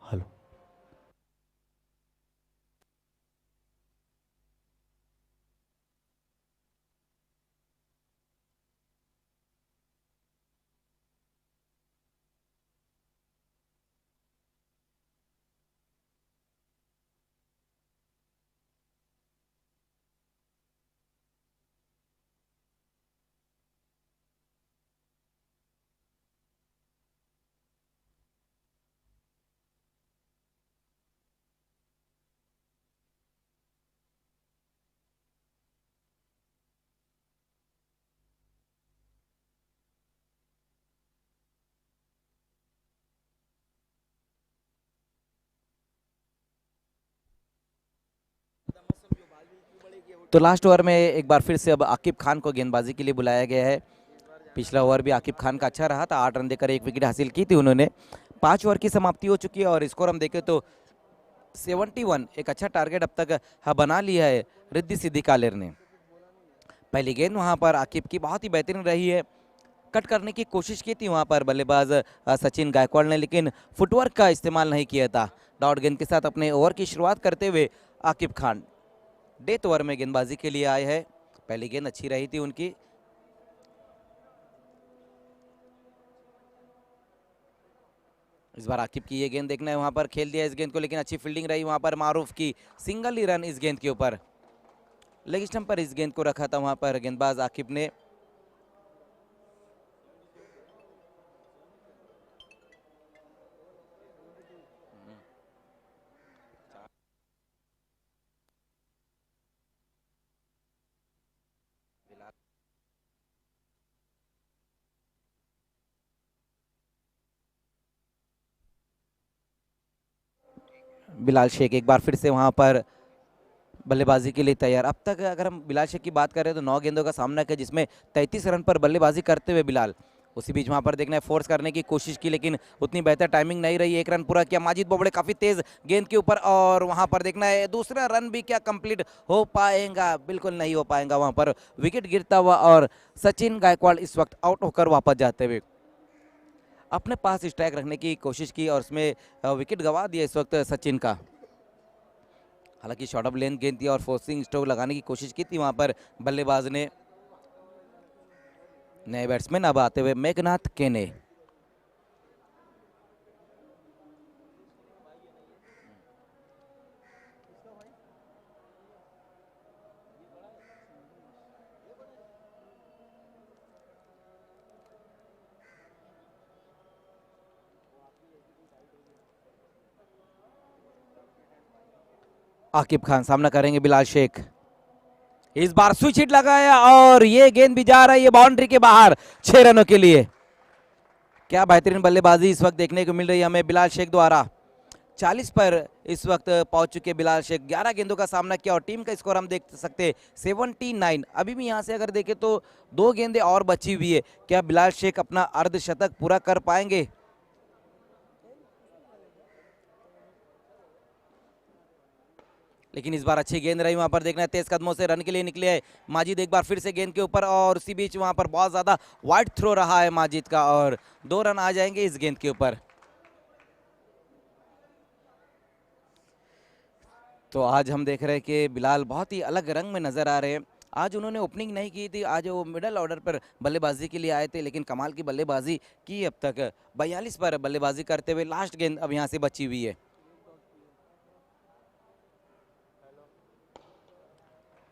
हेलो, तो लास्ट ओवर में एक बार फिर से अब आकिब खान को गेंदबाजी के लिए बुलाया गया है। पिछला ओवर भी आकिब खान का अच्छा रहा था, 8 रन देकर 1 विकेट हासिल की थी उन्होंने। 5 ओवर की समाप्ति हो चुकी है और स्कोर हम देखें तो 71, एक अच्छा टारगेट अब तक बना लिया है रिद्धि सिद्धि कालेर ने। पहली गेंद वहां पर आकिब की बहुत ही बेहतरीन रही है, कट करने की कोशिश की थी वहां पर बल्लेबाज सचिन गायकवाड़ ने, लेकिन फुटवर्क का इस्तेमाल नहीं किया था। डॉट गेंद के साथ अपने ओवर की शुरुआत करते हुए आकिब खान डेथ ओवर में गेंदबाजी के लिए आए हैं। पहली गेंद अच्छी रही थी उनकी। इस बार आकिब की ये गेंद देखना है, वहां पर खेल दिया इस गेंद को, लेकिन अच्छी फील्डिंग रही वहां पर मारूफ की, सिंगल ही रन इस गेंद के ऊपर। लेग स्टंप पर इस गेंद को रखा था वहां पर गेंदबाज आकिब ने। बिलाल शेख एक बार फिर से वहां पर बल्लेबाजी के लिए तैयार। अब तक अगर हम बिलाल शेख की बात करें तो 9 गेंदों का सामना किया जिसमें 33 रन पर बल्लेबाजी करते हुए बिलाल, उसी बीच वहां पर देखना है फोर्स करने की कोशिश की लेकिन उतनी बेहतर टाइमिंग नहीं रही। 1 रन पूरा किया माजिद बोबड़े काफी तेज गेंद के ऊपर और वहां पर देखना है दूसरा रन भी क्या कंप्लीट हो पाएगा, बिल्कुल नहीं हो पाएगा। वहां पर विकेट गिरता हुआ और सचिन गायकवाड़ इस वक्त आउट होकर वापस जाते हुए। अपने पास स्ट्राइक रखने की कोशिश की और उसमें विकेट गंवा दिया इस वक्त सचिन का। हालांकि शॉर्ट ऑफ लेंथ गेंद थी और फोर्सिंग स्ट्रोक लगाने की कोशिश की थी वहां पर बल्लेबाज ने। नए बैट्समैन अब आते हुए मेघनाथ केने। आकिब खान सामना करेंगे बिलाल शेख। इस बार स्विच हिट लगाया और ये गेंद भी जा रही है बाउंड्री के बाहर 6 रनों के लिए। क्या बेहतरीन बल्लेबाजी इस वक्त देखने को मिल रही है हमें बिलाल शेख द्वारा। 40 पर इस वक्त पहुंच चुके बिलाल शेख। 11 गेंदों का सामना किया और टीम का स्कोर हम देख सकते 79। अभी भी यहां से अगर देखें तो 2 गेंदें और बची हुई है। क्या बिलाल शेख अपना अर्धशतक पूरा कर पाएंगे? लेकिन इस बार अच्छी गेंद रही। वहां पर देखना है तेज कदमों से रन के लिए निकले है माजिद एक बार फिर से गेंद के ऊपर और उसी बीच वहां पर बहुत ज्यादा वाइड थ्रो रहा है माजिद का और 2 रन आ जाएंगे इस गेंद के ऊपर। तो आज हम देख रहे हैं कि बिलाल बहुत ही अलग रंग में नजर आ रहे हैं। आज उन्होंने ओपनिंग नहीं की थी, आज वो मिडल ऑर्डर पर बल्लेबाजी के लिए आए थे, लेकिन कमाल की बल्लेबाजी की अब तक। 42 पर बल्लेबाजी करते हुए लास्ट गेंद अब यहां से बची हुई है।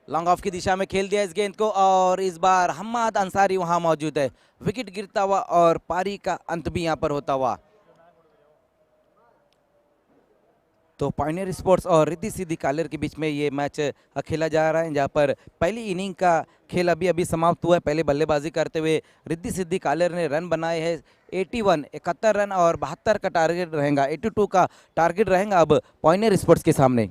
लॉन्ग ऑफ की दिशा में खेल दिया इस गेंद को और इस बार हम्माद अंसारी वहां मौजूद है। विकेट गिरता हुआ और पारी का अंत भी यहां पर होता हुआ। तो पायनियर स्पोर्ट्स और रिद्धि सिद्धि कालेर के बीच में ये मैच खेला जा रहा है, जहां पर पहली इनिंग का खेल अभी अभी समाप्त हुआ है। पहले बल्लेबाजी करते हुए रिद्धि सिद्धि कालेर ने रन बनाए हैं 71 रन और 72 का टारगेट रहेगा, 82 का टारगेट रहेगा अब पायनियर स्पोर्ट्स के सामने।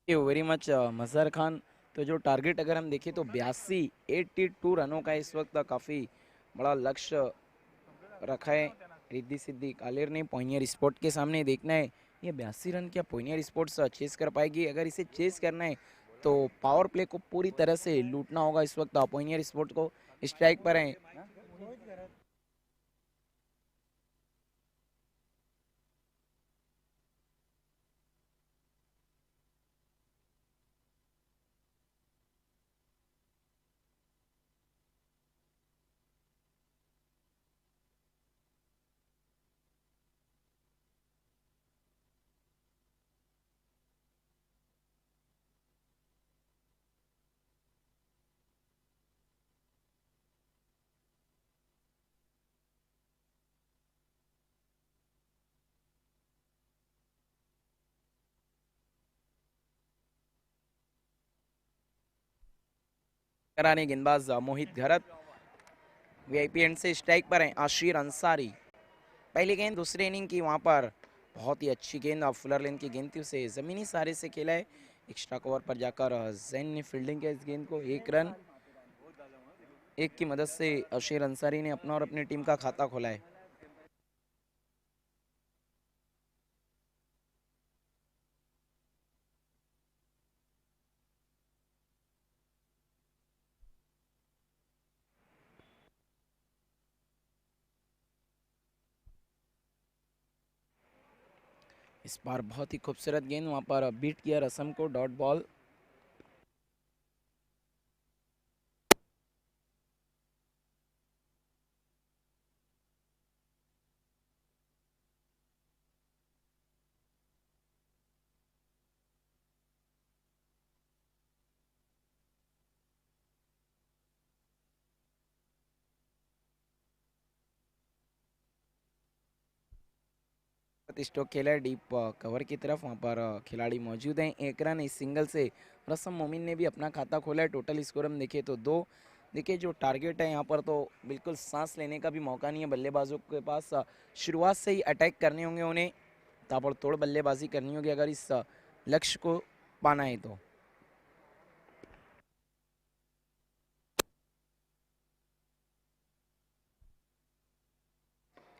यू वेरी मच मजहर खान। तो जो टारगेट अगर हम देखें तो 82 रनों का इस वक्त काफ़ी बड़ा लक्ष्य रखा है रिद्धि सिद्धि कालेर ने पॉइनियर स्पोर्ट के सामने। देखना है ये 82 रन क्या पॉइनियर स्पोर्ट्स चेस कर पाएगी। अगर इसे चेस करना है तो पावर प्ले को पूरी तरह से लूटना होगा इस वक्त पॉइनियर स्पोर्ट को। स्ट्राइक पर है कराने गेंदबाज मोहित घरत। वीआईपी एंड से स्ट्राइक पर है आशीर अंसारी। पहली गेंद दूसरी इनिंग की वहां पर बहुत ही अच्छी गेंद फुलर लेन की गेंद थी उसे जमीनी सारे से खेला है। एक्स्ट्रा कवर पर जाकर जैन ने फील्डिंग किया इस गेंद को। एक रन एक की मदद से अशीर अंसारी ने अपना और अपनी टीम का खाता खोला है। इस बार बहुत ही खूबसूरत गेंद वहां पर बीट किया रसम को डॉट बॉल। स्ट्रोक खेला है डीप कवर की तरफ। वहां पर खिलाड़ी मौजूद हैं। एक रन इस सिंगल से रसम मोमिन ने भी अपना खाता खोला है। टोटल स्कोर हम देखें तो 2। देखिए जो टारगेट है यहाँ पर तो बिल्कुल सांस लेने का भी मौका नहीं है बल्लेबाजों के पास। शुरुआत से ही अटैक करने होंगे उन्हें। ताबड़तोड़ बल्लेबाजी करनी होगी अगर इस लक्ष्य को पाना है तो।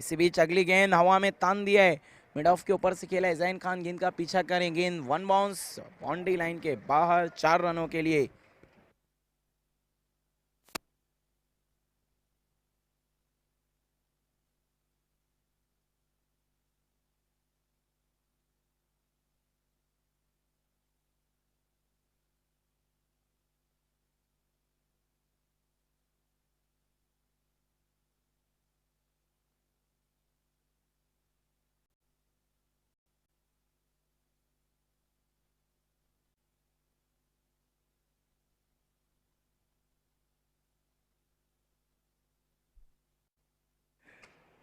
इसी बीच अगली गेंद हवा में तान दिया है। मिड ऑफ के ऊपर से खेला है जैन खान। गेंद का पीछा करें। गेंद वन बाउंस बाउंड्री लाइन के बाहर 4 रनों के लिए।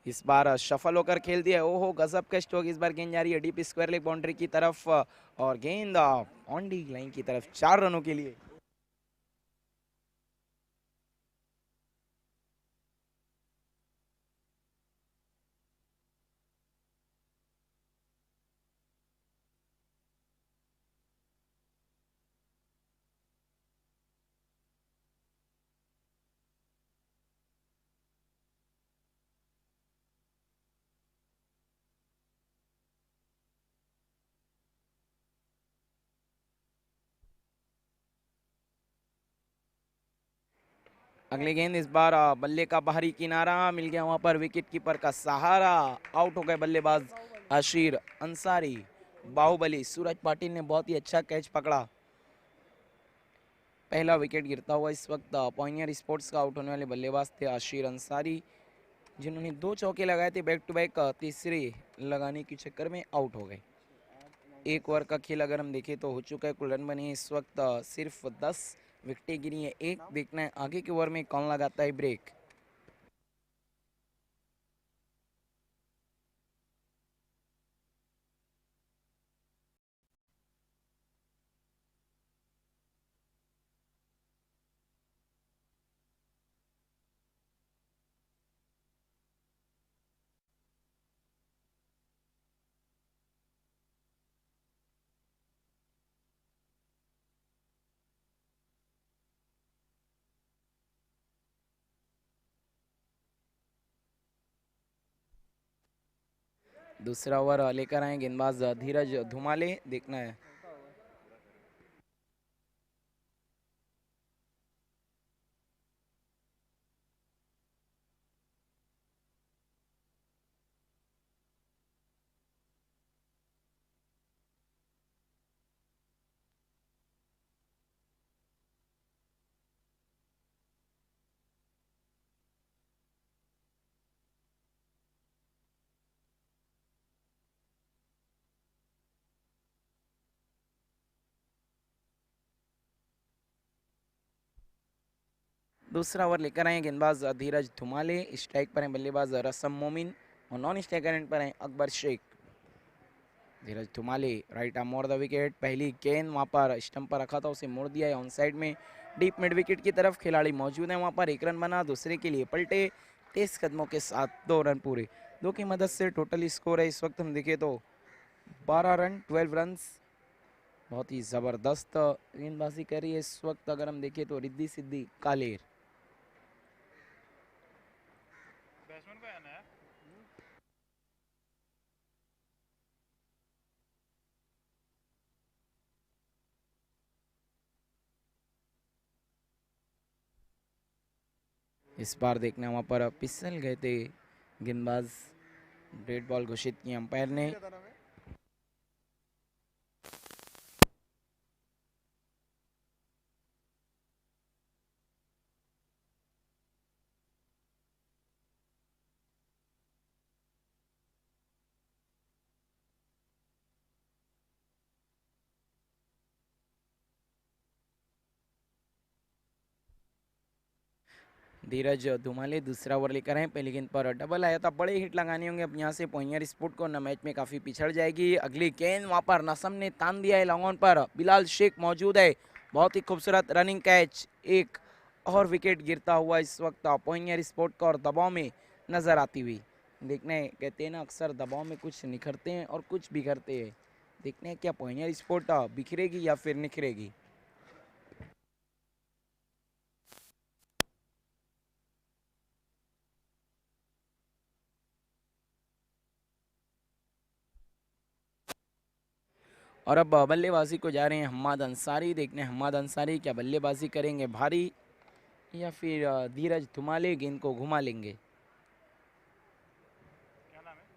इस बार सफल होकर खेल दिया। ओहो गजब का स्ट्रोक। इस बार गेंद जा रही है डीप स्क्वायर लेग बाउंड्री की तरफ और गेंद बाउंड्री लाइन की तरफ 4 रनों के लिए। अगली गेंद इस बार बल्ले का बाहरी किनारा मिल गया। वहां पर विकेट कीपर का सहारा। आउट हो गए बल्लेबाज आशीर अंसारी। बाहुबली सूरज पाटिल ने बहुत ही अच्छा कैच पकड़ा। पहला विकेट गिरता हुआ इस वक्त पॉइनियर स्पोर्ट्स का आउट होने वाले बल्लेबाज थे आशीर अंसारी, जिन्होंने 2 चौके लगाए थे बैक टू बैक। तीसरे लगाने के चक्कर में आउट हो गए। एक ओवर का खेल अगर हम देखें तो हो चुका है। कुल रन बने हैं इस वक्त सिर्फ 10 विकेटें गिरी है। एक देखना है आगे के ओवर में कौन लगाता है ब्रेक। दूसरा ओवर लेकर आए गेंदबाज धीरज धुमाले, देखना है। दूसरा ओवर लेकर आए गेंदबाज धीरज धुमाले, स्ट्राइक पर हैं बल्लेबाज रसम मोमिन और नॉन स्ट्राइकर एंड पर हैं अकबर शेख। धीरज धुमाले राइट आर्म मोड़ द विकेट, पहली गेंद वहां पर स्टंप पर रखा था, उसे मोड़ दिया है ऑन साइड में, डीप मिड विकेट की तरफ खिलाड़ी मौजूद है वहां पर। एक रन बना, दूसरे के लिए पलटे, तेज कदमों के साथ 2 रन पूरे, 2 की मदद से टोटल स्कोर है इस वक्त हम देखें तो 12 रन 12 रन। बहुत ही जबरदस्त गेंदबाजी कर रही है इस वक्त अगर हम देखें तो रिद्धि सिद्धि कालेर। बैट्समैन को आना है। इस बार देखना वहां पर फिसल गए थे गेंदबाज, डेड बॉल घोषित की अंपायर ने। धीरज धुमाले दूसरा ओवर लेकर आए, पहली गेंद पर डबल आया था, बड़े हिट लगाने होंगे अब यहाँ से पॉइंटर स्पोर्ट को, न मैच में काफी पिछड़ जाएगी। अगली गेंद वहां पर नसम ने तान दिया है लॉन्ग ऑन पर, बिलाल शेख मौजूद है, बहुत ही खूबसूरत रनिंग कैच, एक और विकेट गिरता हुआ इस वक्त पॉइंटर स्पोर्ट को और दबाव में नजर आती हुई। देखने कहते हैं ना अक्सर दबाव में कुछ निखरते हैं और कुछ बिखरते हैं, देखने हैं क्या पॉइंटर स्पोर्ट बिखरेगी या फिर निखरेगी। और अब बल्लेबाजी को जा रहे हैं हम्माद अंसारी, देखने हम्माद अंसारी क्या बल्लेबाजी करेंगे भारी या फिर धीरज धुमाले गेंद को घुमा लेंगे। क्या नाम है?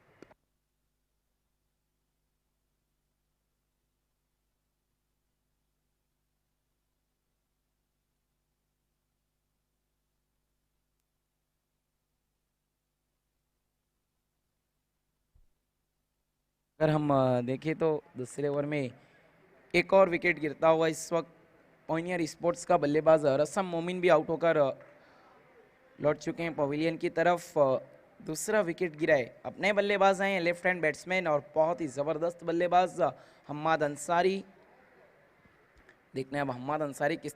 अगर हम देखें तो दूसरे ओवर में एक और विकेट गिरता हुआ इस वक्त पॉइनियर स्पोर्ट्स का बल्लेबाज रसम मोमिन भी आउट होकर लौट चुके हैं पवेलियन की तरफ। दूसरा विकेट गिरा है, अपने बल्लेबाज हैं लेफ्ट हैंड बैट्समैन और बहुत ही ज़बरदस्त बल्लेबाज हम्माद अंसारी। देखना है अब हम्माद अंसारी किस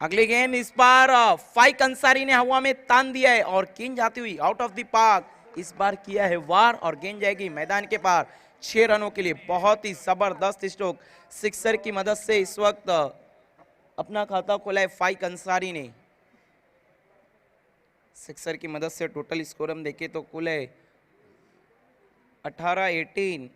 अगली गेंद इस बार फाइक अंसारी ने हवा में तान दिया है और गेंद जाती हुई आउट ऑफ द पार्क। इस बार किया है वार और गेंद जाएगी मैदान के पार 6 रनों के लिए। बहुत ही जबरदस्त स्ट्रोक सिक्सर की मदद से इस वक्त अपना खाता खोला है फाइक अंसारी ने। सिक्सर की मदद से टोटल स्कोर हम देखें तो कुल है 18-18।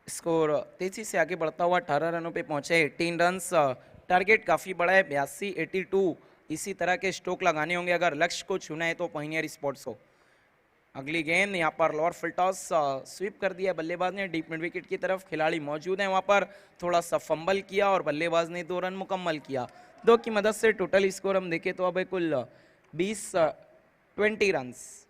स्कोर तेजी से आगे बढ़ता हुआ 18 रनों पे पहुंचे 18 रन्स। टारगेट काफी बड़ा है 82-82। इसी तरह के स्ट्रोक लगाने होंगे अगर लक्ष्य को छूना है तो पॉइनियर स्पोर्ट्स को। अगली गेंद यहाँ पर लोअर फुल टॉस स्वीप कर दिया बल्लेबाज ने डीप मिड विकेट की तरफ। खिलाड़ी मौजूद है वहां पर, थोड़ा सा फंबल किया और बल्लेबाज ने 2 रन मुकम्मल किया। 2 की मदद से टोटल स्कोर हम देखें तो अब है कुल 20 रन्स।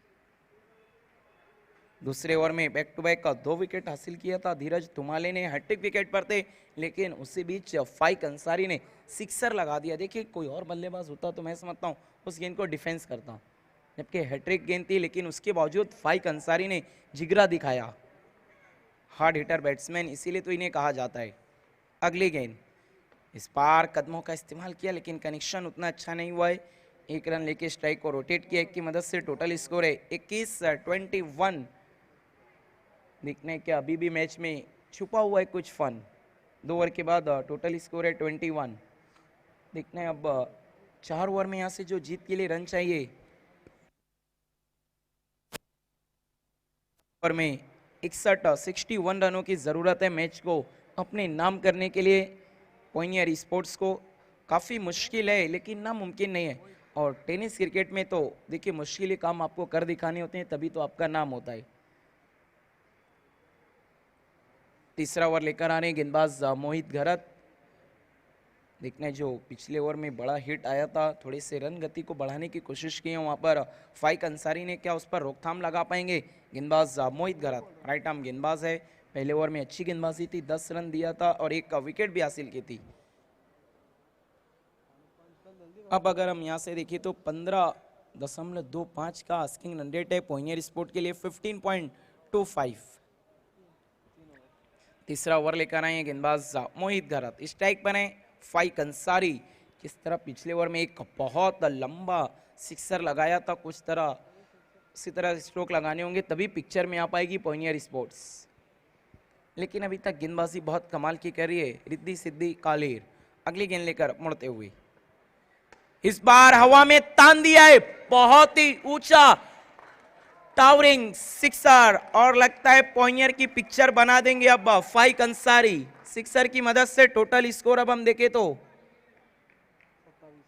दूसरे ओवर में बैक टू बैक 2 विकेट हासिल किया था धीरज धुमाले ने, हैट्रिक विकेट पर थे, लेकिन उसी बीच फाइक अंसारी ने सिक्सर लगा दिया। देखिए कोई और बल्लेबाज होता तो मैं समझता हूँ उस गेंद को डिफेंस करता, जबकि हैट्रिक गेंद थी, लेकिन उसके बावजूद फाइक अंसारी ने जिगरा दिखाया। हार्ड हिटर बैट्समैन इसीलिए तो इन्हें कहा जाता है। अगली गेंद इस बार कदमों का इस्तेमाल किया लेकिन कनेक्शन उतना अच्छा नहीं हुआ है। 1 रन लेके स्ट्राइक को रोटेट किया। 1 की मदद से टोटल स्कोर है 21-21। देखने क्या अभी भी मैच में छुपा हुआ है कुछ फन। 2 ओवर के बाद टोटल स्कोर है 21। देखना है अब 4 ओवर में यहाँ से जो जीत के लिए रन चाहिए। ओवर में 61 रनों की ज़रूरत है मैच को अपने नाम करने के लिए। पॉइनियर स्पोर्ट्स को काफ़ी मुश्किल है लेकिन नामुमकिन नहीं है। और टेनिस क्रिकेट में तो देखिए मुश्किल काम आपको कर दिखाने होते हैं तभी तो आपका नाम होता है। तीसरा ओवर लेकर आ रहे हैं गेंदबाज मोहित घरत। देखना है जो पिछले ओवर में बड़ा हिट आया था, थोड़े से रन गति को बढ़ाने की कोशिश की है वहाँ पर फाइक अंसारी ने, क्या उस पर रोकथाम लगा पाएंगे गेंदबाज मोहित घरत। राइट आर्म गेंदबाज है, पहले ओवर में अच्छी गेंदबाजी थी, 10 रन दिया था और 1 विकेट भी हासिल की थी। अब अगर हम यहाँ से देखें तो 15.25 का आस्किंग रन रेट है पॉइनियर स्पोर्ट के लिए, 15.25। तीसरा ओवर लेकर आए हैं गेंदबाज मोहित घरत। स्ट्राइक पर है फाइक अंसारी। किस तरह पिछले ओवर में एक बहुत लंबा सिक्सर लगाया था, कुछ तरह इसी तरह स्ट्रोक लगाने होंगे तभी पिक्चर में आ पाएगी पॉइनियर स्पोर्ट्स। लेकिन अभी तक गेंदबाजी बहुत कमाल की कर रही है रिद्धि सिद्धि कालेर। अगली गेंद लेकर मुड़ते हुए इस बार हवा में तान दिया है, बहुत ही ऊंचा टावरिंग सिक्सर और लगता है पॉइनियर की पिक्चर बना देंगे अब फाइक अंसारी। सिक्सर की मदद से टोटल स्कोर अब हम देखें तो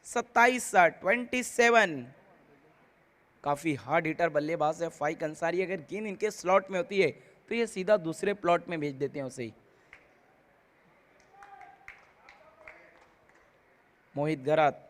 27-27। काफी हार्ड हिटर बल्लेबाज है फाइक अंसारी। अगर गेंद इनके स्लॉट में होती है तो ये सीधा दूसरे प्लॉट में भेज देते हैं उसे। मोहित घरत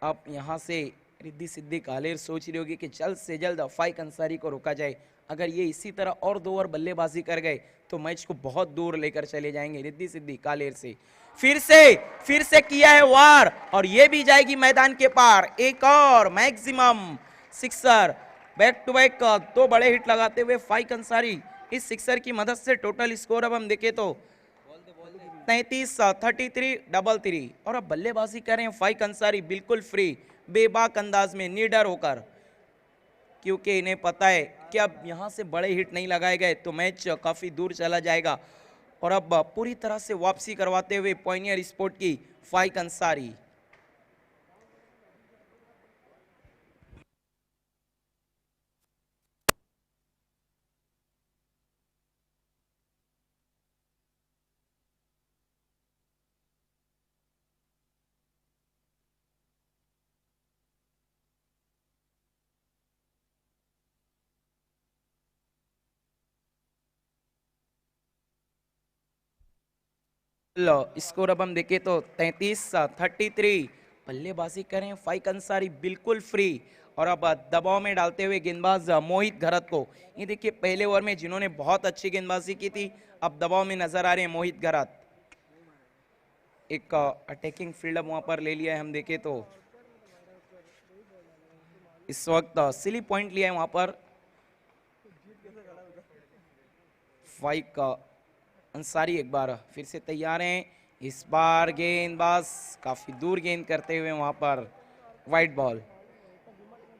अब यहां से रिद्धि सिद्धि कालेर सोच रही होगी कि जल्द से जल्द फाइक अंसारी को रोका जाए। अगर ये इसी तरह और 2 ओवर बल्लेबाजी कर गए तो मैच को बहुत दूर लेकर चले जाएंगे रिद्धि सिद्धि कालेर से। फिर से किया है वार और ये भी जाएगी मैदान के पार। एक और maximum sixer, back to back 2 बड़े हिट लगाते हुए फाइक अंसारी। इस सिक्सर की मदद से टोटल स्कोर अब हम देखें तो 33-33 और अब बल्लेबाजी कर रहे हैं फाइक अंसारी बिल्कुल फ्री, बेबाक अंदाज में, निडर होकर, क्योंकि इन्हें पता है कि अब यहां से बड़े हिट नहीं लगाए गए तो मैच काफी दूर चला जाएगा। और अब पूरी तरह से वापसी करवाते हुए पॉइनियर स्पोर्ट की फाइक अंसारी। स्कोर अब हम देखें तो 33-33। बल्लेबाजी करें फाइक अंसारी बिल्कुल फ्री और अब दबाव में डालते हुए गेंदबाज मोहित घरत को। ये देखिए पहले ओवर में जिन्होंने बहुत अच्छी गेंदबाजी की थी अब दबाव में नजर आ रहे हैं मोहित घरत। एक अटैकिंग फील्ड वहां पर ले लिया है हम देखें तो इस वक्त सिली पॉइंट लिया है वहां पर फाइक अंसारी। एक बार फिर से तैयार हैं, इस बार गेंदबाज काफी दूर गेंद करते हुए वहां पर वाइट बॉल।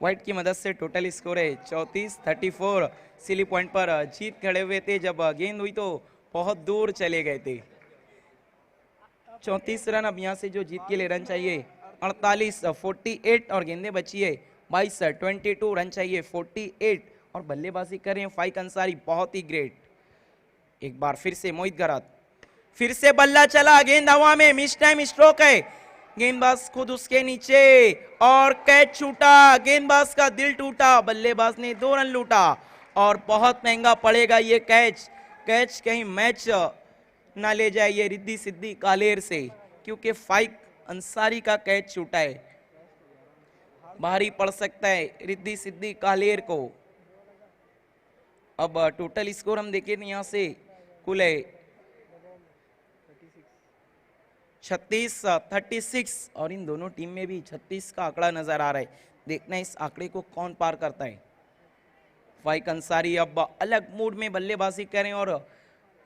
वाइट की मदद से टोटल स्कोर है 34-34। सिली पॉइंट पर जीत खड़े हुए थे, जब गेंद हुई तो बहुत दूर चले गए थे। 34 रन अब यहाँ से जो जीत के लिए रन चाहिए 48 48 और गेंदें बची है 22 22 रन चाहिए 48 और बल्लेबाजी कर रहे हैं फाइक अंसारी, बहुत ही ग्रेट। एक बार फिर से मोहित घरत, फिर से बल्ला चला, गेंद हवा में, मिस टाइम स्ट्रोक है, गेंदबाज खुद उसके नीचे और कैच छूटा, गेंदबाज का दिल टूटा, बल्लेबाज ने 2 रन लूटा और बहुत महंगा पड़ेगा ये कैच। कैच कहीं मैच ना ले जाए ये रिद्धि सिद्धि कालेर से, क्योंकि फाइक अंसारी का कैच छूटा है, भारी पड़ सकता है रिद्धि सिद्धि कालेर को। अब टोटल स्कोर हम देखें यहाँ से कुल है 36-36 और इन दोनों टीम में भी 36 का आंकड़ा नजर आ रहा है। देखना है इस आंकड़े को कौन पार करता है। फाइक अंसारी अब अलग मूड में बल्लेबाजी करें और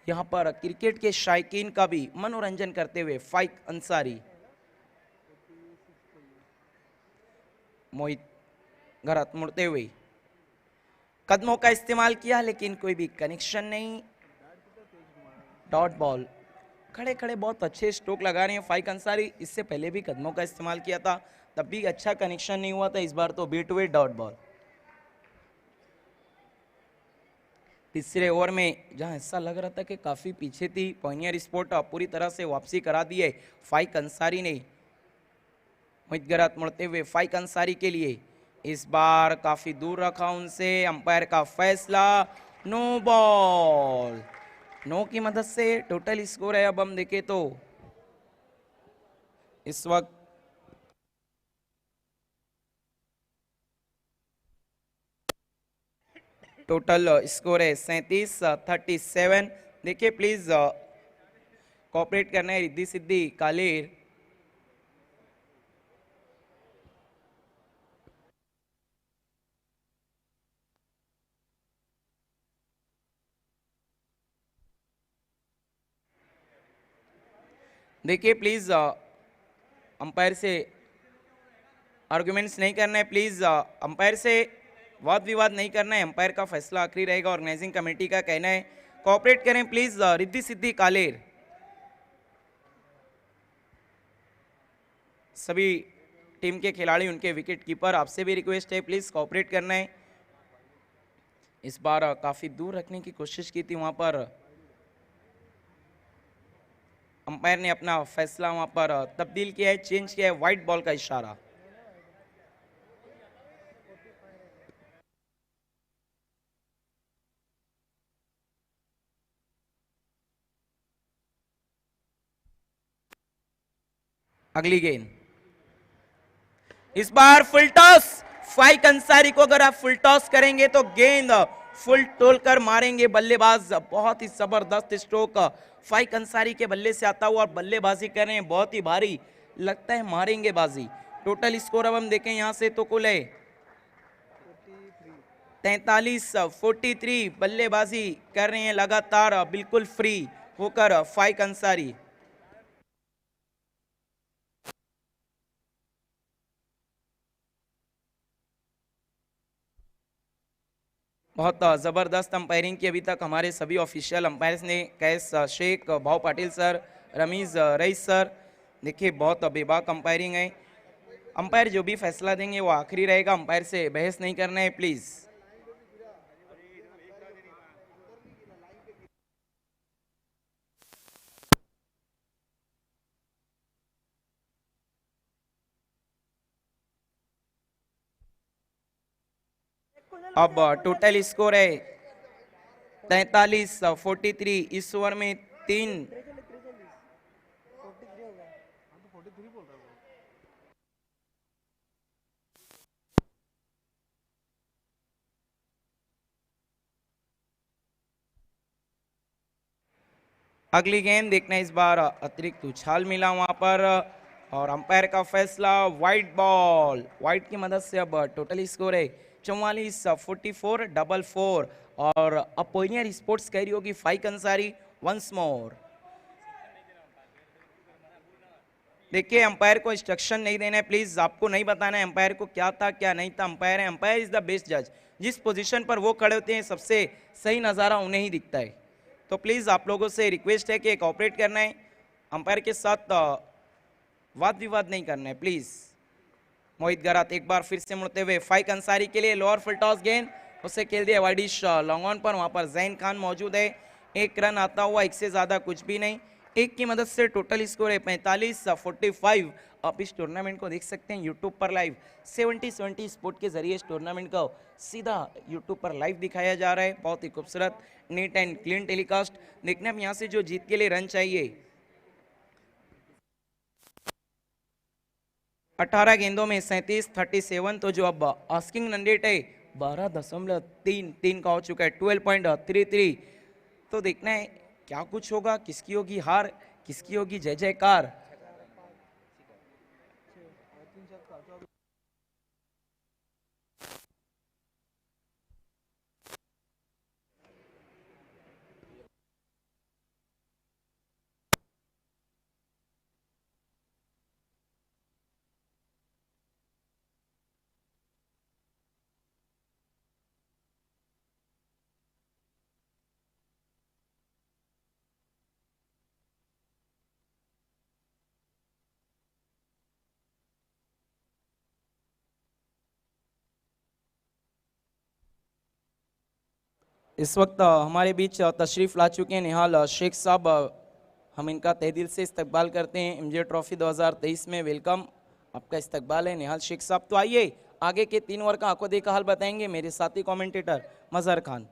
यहाँ पर क्रिकेट के शायकीन का भी मनोरंजन करते हुए फाइक अंसारी। मोहित घरत मुड़ते हुए कदमों का इस्तेमाल किया लेकिन कोई भी कनेक्शन नहीं, डॉट बॉल। खड़े खड़े बहुत अच्छे स्ट्रोक लगा रहे हैं फाइक अंसारी, इससे पहले भी कदमों का इस्तेमाल किया था तब भी अच्छा कनेक्शन नहीं हुआ था, इस बार तो बीट हुए डॉट बॉल। तीसरे ओवर में जहां ऐसा लग रहा था कि काफी पीछे थी पॉइनियर स्पोर्ट, पूरी तरह से वापसी करा दी है फाइक अंसारी ने। मोहित घरत मुड़ते हुए फाइक अंसारी के लिए, इस बार काफी दूर रखा उनसे, अंपायर का फैसला नो बॉल। नो की मदद से टोटल स्कोर है अब हम देखें तो इस वक्त टोटल स्कोर है 37-37। देखिए प्लीज कोऑपरेट करना है रिद्धि सिद्धि कालेर। देखिए प्लीज अंपायर से आर्गुमेंट्स नहीं करना है, प्लीज अंपायर से वाद विवाद नहीं करना है, अंपायर का फैसला आखिरी रहेगा, ऑर्गेनाइजिंग कमेटी का कहना है। कोऑपरेट करें प्लीज रिद्धि सिद्धि कालेर। सभी टीम के खिलाड़ी, उनके विकेट कीपर, आपसे भी रिक्वेस्ट है प्लीज कोऑपरेट करना है। इस बार काफी दूर रखने की कोशिश की थी वहां पर, अंपायर ने अपना फैसला वहां पर तब्दील किया है, चेंज किया है, व्हाइट बॉल का इशारा। अगली गेंद, इस बार फुल टॉस, फाइक अंसारी को अगर आप फुल टॉस करेंगे तो गेंद फुल तोल कर मारेंगे बल्लेबाज। बहुत ही जबरदस्त स्ट्रोक फाइक अंसारी के बल्ले से आता हुआ और बल्लेबाजी कर रहे हैं बहुत ही भारी, लगता है मारेंगे बाजी। टोटल स्कोर अब हम देखें यहां से तो कुल है 43-43। बल्लेबाजी कर रहे हैं लगातार बिल्कुल फ्री होकर फाइक अंसारी। बहुत ज़बरदस्त अंपायरिंग की अभी तक हमारे सभी ऑफिशियल अंपायर्स ने, कैस शेख, भाव Patil sir, Ramiz rice sir. देखिए बहुत बेबाक अंपायरिंग है, अंपायर जो भी फैसला देंगे वो आखिरी रहेगा, अंपायर से बहस नहीं करना है प्लीज़। अब टोटल स्कोर है 43-43। इस ओवर में 3 43 बोल रहा हूँ। अगली गेंद देखना, इस बार अतिरिक्त उछाल मिला वहां पर और अंपायर का फैसला वाइट बॉल। वाइट की मदद से अब टोटल स्कोर है 44-44 और अपोइनियर स्पोर्ट्स कह रही होगी फाइक अंसारी वंस मोर। देखिए अंपायर को इंस्ट्रक्शन नहीं देना है प्लीज, आपको नहीं बताना है अंपायर को क्या था क्या नहीं था। अंपायर है, अंपायर इज द बेस्ट जज। जिस पोजीशन पर वो खड़े होते हैं सबसे सही नज़ारा उन्हें ही दिखता है। तो प्लीज आप लोगों से रिक्वेस्ट है कि कोऑपरेट करना है, अंपायर के साथ वाद विवाद नहीं करना है प्लीज। मोहित गरात एक बार फिर से मुड़ते हुए फाइक अंसारी के लिए लोअर फुल टॉस गेंद, उसे खेल दिया वाइडिश लॉन्ग ऑन पर। वहां पर जैन खान मौजूद है, एक रन आता हुआ, एक से ज्यादा कुछ भी नहीं। एक की मदद से टोटल स्कोर है 45-45। आप इस टूर्नामेंट को देख सकते हैं यूट्यूब पर लाइव 70 स्पोर्ट के जरिए इस टूर्नामेंट को सीधा यूट्यूब पर लाइव दिखाया जा रहा है। बहुत ही खूबसूरत नीट एंड क्लीन टेलीकास्ट। देखने अब यहाँ से जो जीत के लिए रन चाहिए 18 गेंदों में 37 तो जो अब आस्किंग रन रेट है 12.33 का हो चुका है, 12.33। तो देखना है क्या कुछ होगा, किसकी होगी हार, किसकी होगी जय जयकार। इस वक्त हमारे बीच तशरीफ ला चुके हैं निहाल शेख साहब। हम इनका तहे दिल से इस्तकबाल करते हैं एमजे ट्रॉफी 2023 में। वेलकम, आपका इस्तकबाल है निहाल शेख साहब। तो आइए आगे के 3 ओवर का आंखों देखा हाल बताएंगे मेरे साथी कमेंटेटर मजहर खान।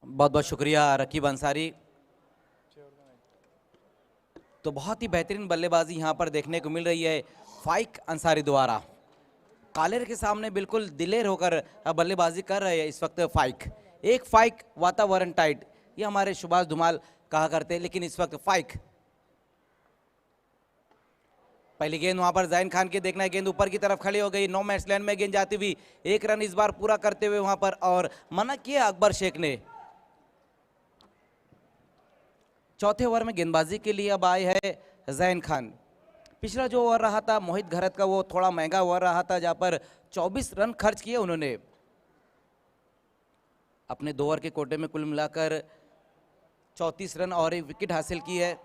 बहुत बहुत शुक्रिया रकीब अंसारी। तो बहुत ही बेहतरीन बल्लेबाजी यहाँ पर देखने को मिल रही है फाइक अंसारी द्वारा। कालेर के सामने बिल्कुल दिलेर होकर बल्लेबाजी कर रहे हैं इस वक्त फाइक। एक फाइक वातावरण टाइट, ये हमारे सुभाष धुमाल कहा करते हैं, लेकिन इस वक्त फाइक। पहली गेंद वहां पर जैन खान के देखना है, गेंद ऊपर की तरफ खड़ी हो गई, नो मैच लैंड में गेंद जाती हुई, एक रन इस बार पूरा करते हुए वहां पर और मना किया अकबर शेख ने। चौथे ओवर में गेंदबाजी के लिए अब आए हैं जैन खान। पिछला जो ओवर रहा था मोहित घरत का वो थोड़ा महंगा ओवर रहा था, जहां पर 24 रन खर्च किए उन्होंने। अपने 2 ओवर के कोटे में कुल मिलाकर 34 रन और एक विकेट हासिल की है।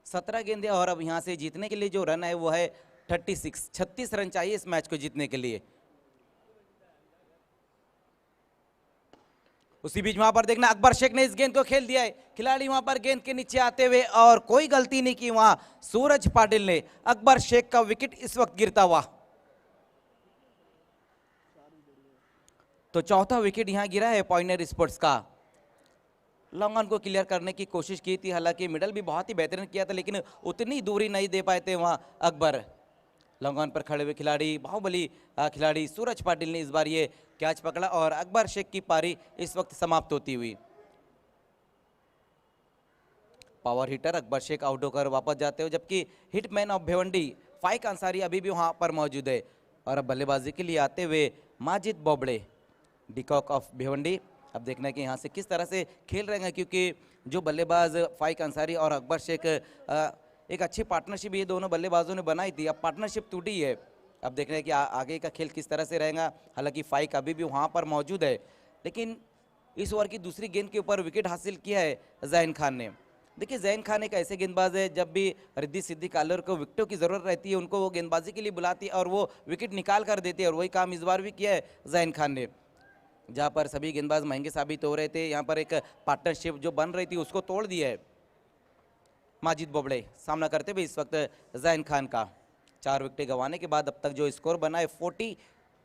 17 गेंदें और अब यहां से जीतने के लिए जो रन है वो है 36 रन चाहिए इस मैच को जीतने के लिए। उसी बीच वहां पर देखना अकबर शेख ने इस गेंद को खेल दिया है, खिलाड़ी वहां पर गेंद के नीचे आते हुए और कोई गलती नहीं की वहां सूरज पाटिल ने। अकबर शेख का विकेट इस वक्त गिरता हुआ। तो चौथा विकेट यहां गिरा है पॉइंटर स्पोर्ट्स का। लॉन्ग ऑन को क्लियर करने की कोशिश की थी, हालांकि मिडल भी बहुत ही बेहतरीन किया था, लेकिन उतनी दूरी नहीं दे पाए थे वहां अकबर। लॉन्ग ऑन पर खड़े हुए खिलाड़ी बाहुबली खिलाड़ी सूरज पाटिल ने इस बार ये कैच पकड़ा और अकबर शेख की पारी इस वक्त समाप्त होती हुई। Power hitter Akbar Shaikh out होकर वापस जाते हो, जबकि हिटमैन ऑफ भिवंडी फाइक अंसारी अभी भी वहां पर मौजूद है। और अब बल्लेबाजी के लिए आते हुए माजिद बोबड़े डिकॉक ऑफ भिवंडी। अब देखना है कि यहाँ से किस तरह से खेल रहे हैं, क्योंकि जो बल्लेबाज फाइक अंसारी और अकबर शेख एक अच्छी पार्टनरशिप ये दोनों बल्लेबाजों ने बनाई थी, अब पार्टनरशिप टूटी है। अब देख रहे हैं कि आगे का खेल किस तरह से रहेगा। हालांकि फाइक अभी भी वहाँ पर मौजूद है, लेकिन इस ओवर की दूसरी गेंद के ऊपर विकेट हासिल किया है जैन खान ने। देखिए जैन खान एक ऐसे गेंदबाज है, जब भी रिद्धि सिद्धि कालर को विकेटों की ज़रूरत रहती है उनको वो गेंदबाजी के लिए बुलाती है और वो विकेट निकाल कर देते हैं, और वही काम इस बार भी किया है जैन खान ने। जहाँ पर सभी गेंदबाज महंगे साबित हो रहे थे, यहाँ पर एक पार्टनरशिप जो बन रही थी उसको तोड़ दिया है। माजिद बोबड़े सामना करते हुए इस वक्त जैन खान का। 4 विकेट गंवाने के बाद अब तक जो स्कोर बना है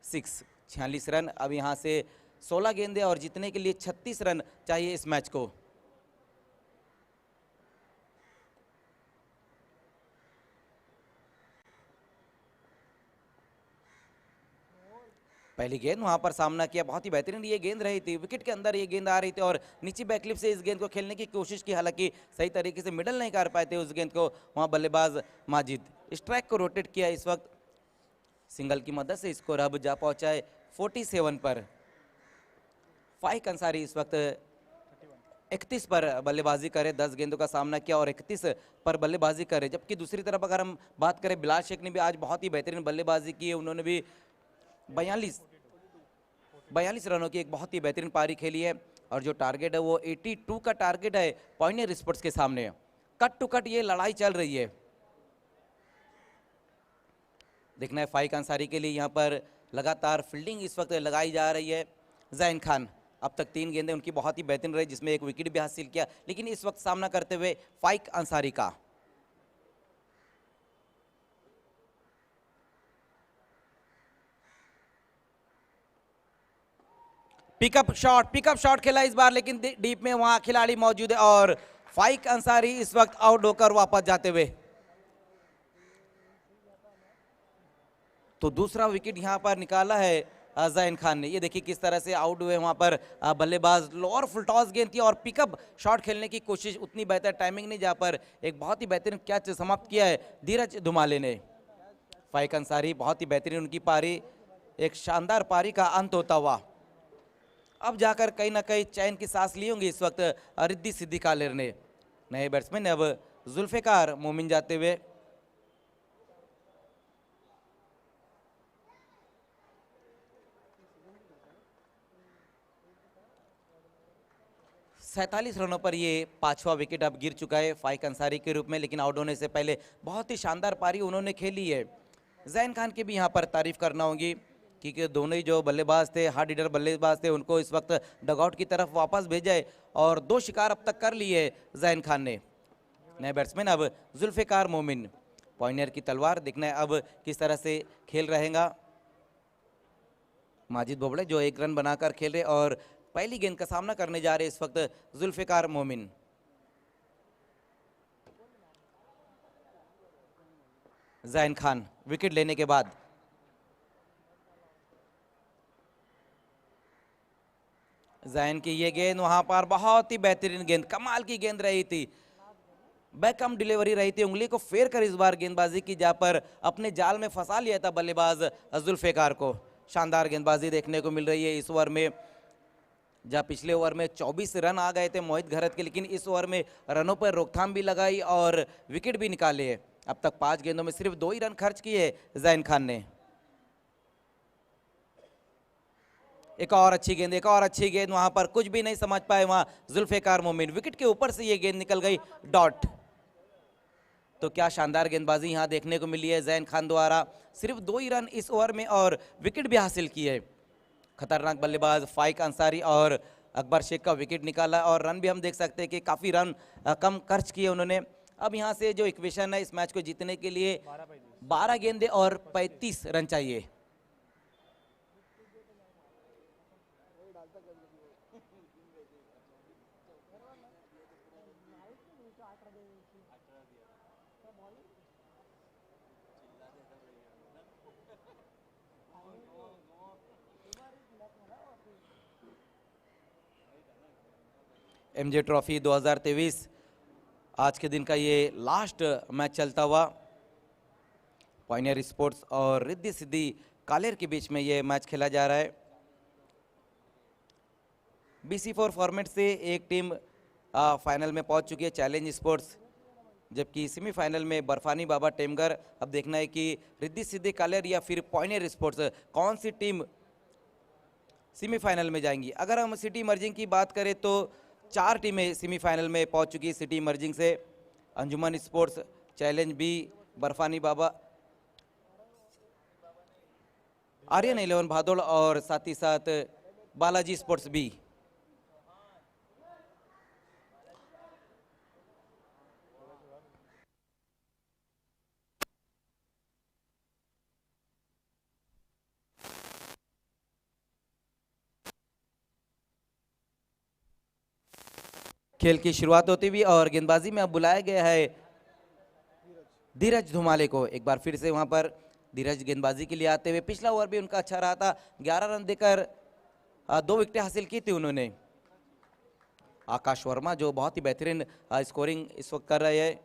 46 रन। अब यहाँ से 16 गेंदें और जीतने के लिए 36 रन चाहिए इस मैच को। पहली गेंद वहां पर सामना किया, बहुत ही बेहतरीन ये गेंद रही थी, विकेट के अंदर ये गेंद आ रही थी और नीचे बैकलिप से इस गेंद को खेलने की कोशिश की, हालांकि सही तरीके से मिडल नहीं कर पाए थे उस गेंद को वहां बल्लेबाज माजिद। स्ट्राइक को रोटेट किया इस वक्त, सिंगल की मदद से स्कोर अब जा पहुंचा है 47 पर। फाइक अंसारी इस वक्त 31 पर बल्लेबाजी करे, 10 गेंदों का सामना किया और 31 पर बल्लेबाजी करे। जबकि दूसरी तरफ अगर हम बात करें, बिलाल शेख ने भी आज बहुत ही बेहतरीन बल्लेबाजी की है, उन्होंने भी 42 रनों की एक बहुत ही बेहतरीन पारी खेली है और जो टारगेट है वो 82 का टारगेट है पॉइनियर स्पोर्ट्स के सामने। कट टू कट ये लड़ाई चल रही है। देखना है फाइक अंसारी के लिए यहाँ पर लगातार फील्डिंग इस वक्त लगाई जा रही है। जैन खान, अब तक 3 गेंदें उनकी बहुत ही बेहतरीन रही, जिसमें एक विकेट भी हासिल किया, लेकिन इस वक्त सामना करते हुए फाइक अंसारी का। पिकअप शॉट खेला इस बार, लेकिन डीप में वहां खिलाड़ी मौजूद है और फाइक अंसारी इस वक्त आउट होकर वापस जाते हुए। तो दूसरा विकेट यहां पर निकाला है जैन खान ने। ये देखिए किस तरह से आउट हुए वहां पर बल्लेबाज। लोअर फुल टॉस गेंद थी और पिकअप शॉट खेलने की कोशिश, उतनी बेहतर टाइमिंग नहीं, जहां पर एक बहुत ही बेहतरीन कैच समाप्त किया है धीरज धुमाले ने। फाइक अंसारी बहुत ही बेहतरीन उनकी पारी, एक शानदार पारी का अंत होता हुआ। अब जाकर कहीं ना कहीं चैन की सांस ली होंगी इस वक्त रिद्दी सिद्दी कालेर ने। नए बैट्समैन अब जुल्फिकार मोमिन जाते हुए। सैंतालीस रनों पर ये 5वां विकेट अब गिर चुका है फाइक अंसारी के रूप में, लेकिन आउट होने से पहले बहुत ही शानदार पारी उन्होंने खेली है। जैन खान की भी यहाँ पर तारीफ करना होगी, क्योंकि दोनों ही जो बल्लेबाज थे, हार्ड हिटर बल्लेबाज थे, उनको इस वक्त डगआउट की तरफ वापस भेजा है और 2 शिकार अब तक कर लिए जैन खान ने। नए बैट्समैन अब जुल्फिकार मोमिन, पॉइनियर की तलवार। देखना है अब किस तरह से खेल रहेगा माजिद बोबड़े, जो 1 रन बनाकर खेल रहे और पहली गेंद का सामना करने जा रहे इस वक्त जुल्फिकार मोमिन। जैन खान विकेट लेने के बाद जैन की ये गेंद वहां पर बहुत ही बेहतरीन गेंद, कमाल की गेंद रही थी, बैकम डिलीवरी रही थी, उंगली को फेर कर इस बार गेंदबाजी की, जहां पर अपने जाल में फंसा लिया था बल्लेबाज जुल्फिकार को। शानदार गेंदबाजी देखने को मिल रही है इस ओवर में, जहां पिछले ओवर में 24 रन आ गए थे मोहित घरत के, लेकिन इस ओवर में रनों पर रोकथाम भी लगाई और विकेट भी निकाले है। अब तक 5 गेंदों में सिर्फ 2 ही रन खर्च किए जैन खान ने। एक और अच्छी गेंद, वहां पर कुछ भी नहीं समझ पाए वहां जुल्फिकार मोमिन, विकेट के ऊपर से ये गेंद निकल गई डॉट। तो क्या शानदार गेंदबाजी यहां देखने को मिली है जैन खान द्वारा। सिर्फ 2 ही रन इस ओवर में और विकेट भी हासिल किए। खतरनाक बल्लेबाज फाइक अंसारी और अकबर शेख का विकेट निकाला और रन भी हम देख सकते हैं कि काफ़ी रन कम खर्च किए उन्होंने। अब यहाँ से जो इक्वेशन है इस मैच को जीतने के लिए 12 गेंदे और 35 रन चाहिए। एमजे ट्रॉफी 2023 आज के दिन का ये लास्ट मैच चलता हुआ पॉइनियर स्पोर्ट्स और रिद्दी सिद्दी कालेर के बीच में ये मैच खेला जा रहा है। BC4 फॉर्मेट से एक टीम फाइनल में पहुंच चुकी है, चैलेंज स्पोर्ट्स, जबकि सेमीफाइनल में बर्फानी बाबा टेमगर। अब देखना है कि रिद्दी सिद्दी कालेर या फिर पॉइनियर स्पोर्ट्स कौन सी टीम सेमीफाइनल में जाएंगी। अगर हम सिटी मर्जिंग की बात करें तो 4 टीमें सेमीफाइनल में पहुंच चुकी है सिटी मर्जिंग से, अंजुमन स्पोर्ट्स, चैलेंज बी, बर्फानी बाबा, आर्यन 11 भादोड़ और साथ ही साथ बालाजी स्पोर्ट्स बी। खेल की शुरुआत होती हुई और गेंदबाजी में अब बुलाया गया है धीरज धुमाले को। एक बार फिर से वहां पर धीरज गेंदबाजी के लिए आते हुए, पिछला ओवर भी उनका अच्छा रहा था, 11 रन देकर 2 विकेटें हासिल की थी उन्होंने। आकाश वर्मा जो बहुत ही बेहतरीन स्कोरिंग इस वक्त कर रहे हैं।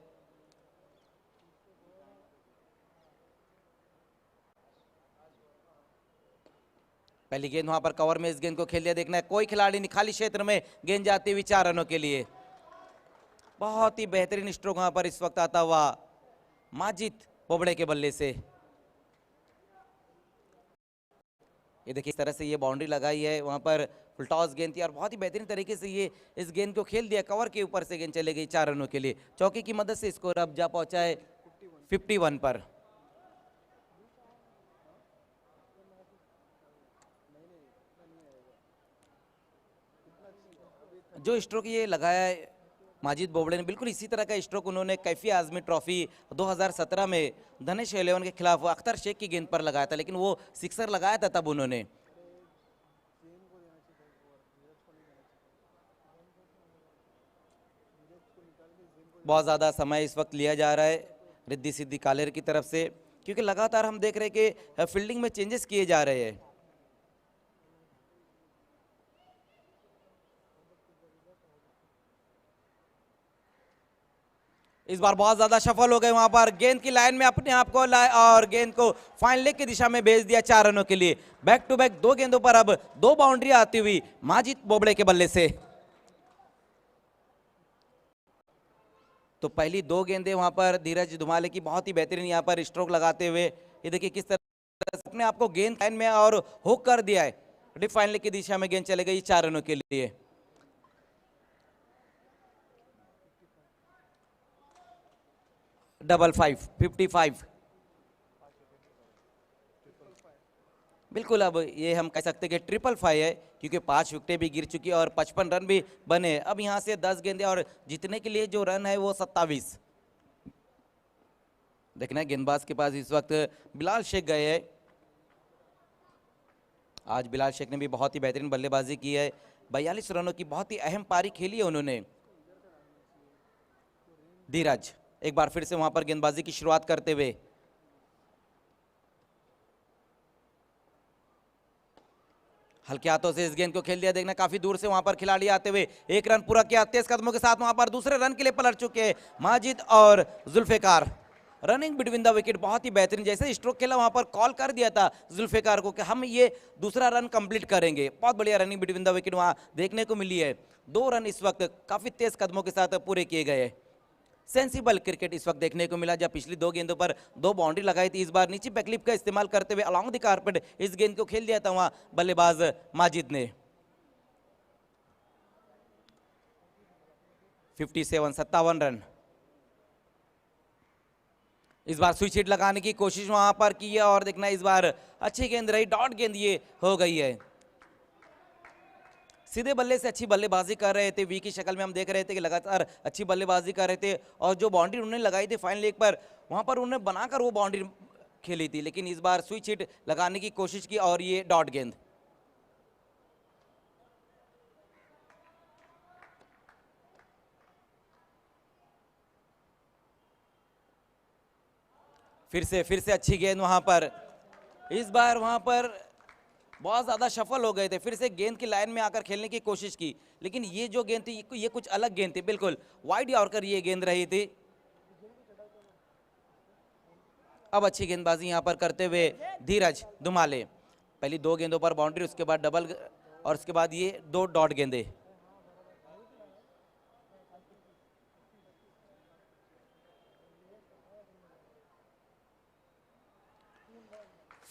पहली गेंद वहां पर कवर में, इस गेंद को खेल दिया, देखना है कोई खिलाड़ी नहीं, खाली क्षेत्र में गेंद जाती हुई 4 रनों के लिए। बहुत ही बेहतरीन स्ट्रोक वहां पर इस वक्त आता हुआ माजिद बोबड़े के बल्ले से। ये देखिए इस तरह से ये बाउंड्री लगाई है, वहां पर फुल टॉस गेंद थी और बहुत ही बेहतरीन तरीके से ये इस गेंद को खेल दिया, कवर के ऊपर से गेंद चले गई 4 रनों के लिए। चौके की मदद से स्कोर अब जा पहुंचा है 51 पर। जो स्ट्रोक ये लगाया है माजिद बोबड़े ने, बिल्कुल इसी तरह का स्ट्रोक उन्होंने कैफी आजमी ट्रॉफी 2017 में धनेश 11 के खिलाफ अख्तर शेख की गेंद पर लगाया था, लेकिन वो सिक्सर लगाया था तब उन्होंने। बहुत ज़्यादा समय इस वक्त लिया जा रहा है रिद्धि सिद्धि कालेर की तरफ से, क्योंकि लगातार हम देख रहे हैं कि फील्डिंग में चेंजेस किए जा रहे हैं। इस बार बहुत ज्यादा सफल हो गए, वहां पर गेंद की लाइन में अपने आप को लाए और गेंद को फाइन लेग की दिशा में भेज दिया 4 रनों के लिए। बैक टू बैक 2 गेंदों पर अब 2 बाउंड्री आती हुई माजिद बोबड़े के बल्ले से। तो पहली 2 गेंदें वहां पर धीरज धुमाले की बहुत ही बेहतरीन यहां पर स्ट्रोक लगाते हुए, ये देखिए किस तरह से अपने आप को गेंद लाइन में और हुक कर दिया है। डीप फाइन लेग की दिशा में गेंद चले गई 4 रनों के लिए। डबल 55 बिल्कुल, अब ये हम कह सकते हैं कि 555 है, क्योंकि 5 विकेटें भी गिर चुकी है और 55 रन भी बने। अब यहां से 10 गेंदें और जीतने के लिए जो रन है वो 27। देखना है गेंदबाज के पास इस वक्त बिलाल शेख गए हैं। आज बिलाल शेख ने भी बहुत ही बेहतरीन बल्लेबाजी की है, 42 रनों की बहुत ही अहम पारी खेली है उन्होंने। धीरज एक बार फिर से वहां पर गेंदबाजी की शुरुआत करते हुए, हल्के हाथों से इस गेंद को खेल दिया, देखना काफी दूर से वहां पर खिलाड़ी आते हुए 1 रन पूरा किया, तेज कदमों के साथ वहां पर दूसरे रन के लिए पलट चुके हैं माजिद और Zulfikar. Running between the wicket बहुत ही बेहतरीन, जैसे स्ट्रोक खेला वहां पर कॉल कर दिया था जुल्फिकार को कि हम ये दूसरा रन कंप्लीट करेंगे। बहुत बढ़िया रनिंग बिटवीन द विकेट वहां देखने को मिली है। 2 रन इस वक्त काफी तेज कदमों के साथ पूरे किए गए। सेंसिबल क्रिकेट इस वक्त देखने को मिला, जब पिछली 2 गेंदों पर 2 बाउंड्री लगाई थी, इस बार नीचे बैकलिप का इस्तेमाल करते हुए अलोंग द कारपेट इस गेंद को खेल दिया था वहां बल्लेबाज माजिद ने। 57 रन। इस बार स्विच हिट लगाने की कोशिश वहां पर की है और देखना इस बार अच्छी गेंद रही, डॉट गेंद ये हो गई है। सीधे बल्ले से अच्छी बल्लेबाजी कर रहे थे, वी की शक्ल में हम देख रहे थे कि लगातार अच्छी बल्लेबाजी कर रहे थे और जो बाउंड्री उन्होंने लगाई थी फाइन लेग पर, वहां पर उन्होंने बनाकर वो बाउंड्री खेली थी, लेकिन इस बार स्विच हिट लगाने की कोशिश की और ये डॉट गेंद। फिर से अच्छी गेंद वहां पर, इस बार वहां पर बहुत ज्यादा सफल हो गए थे, फिर से गेंद की लाइन में आकर खेलने की कोशिश की, लेकिन ये जो गेंद थी ये कुछ अलग गेंद थी, बिल्कुल वाइड यॉर्कर ये गेंद रही थी। अब अच्छी गेंदबाजी यहां पर करते हुए धीरज धुमाले, पहली 2 गेंदों पर बाउंड्री, उसके बाद डबल और उसके बाद ये 2 डॉट गेंदे।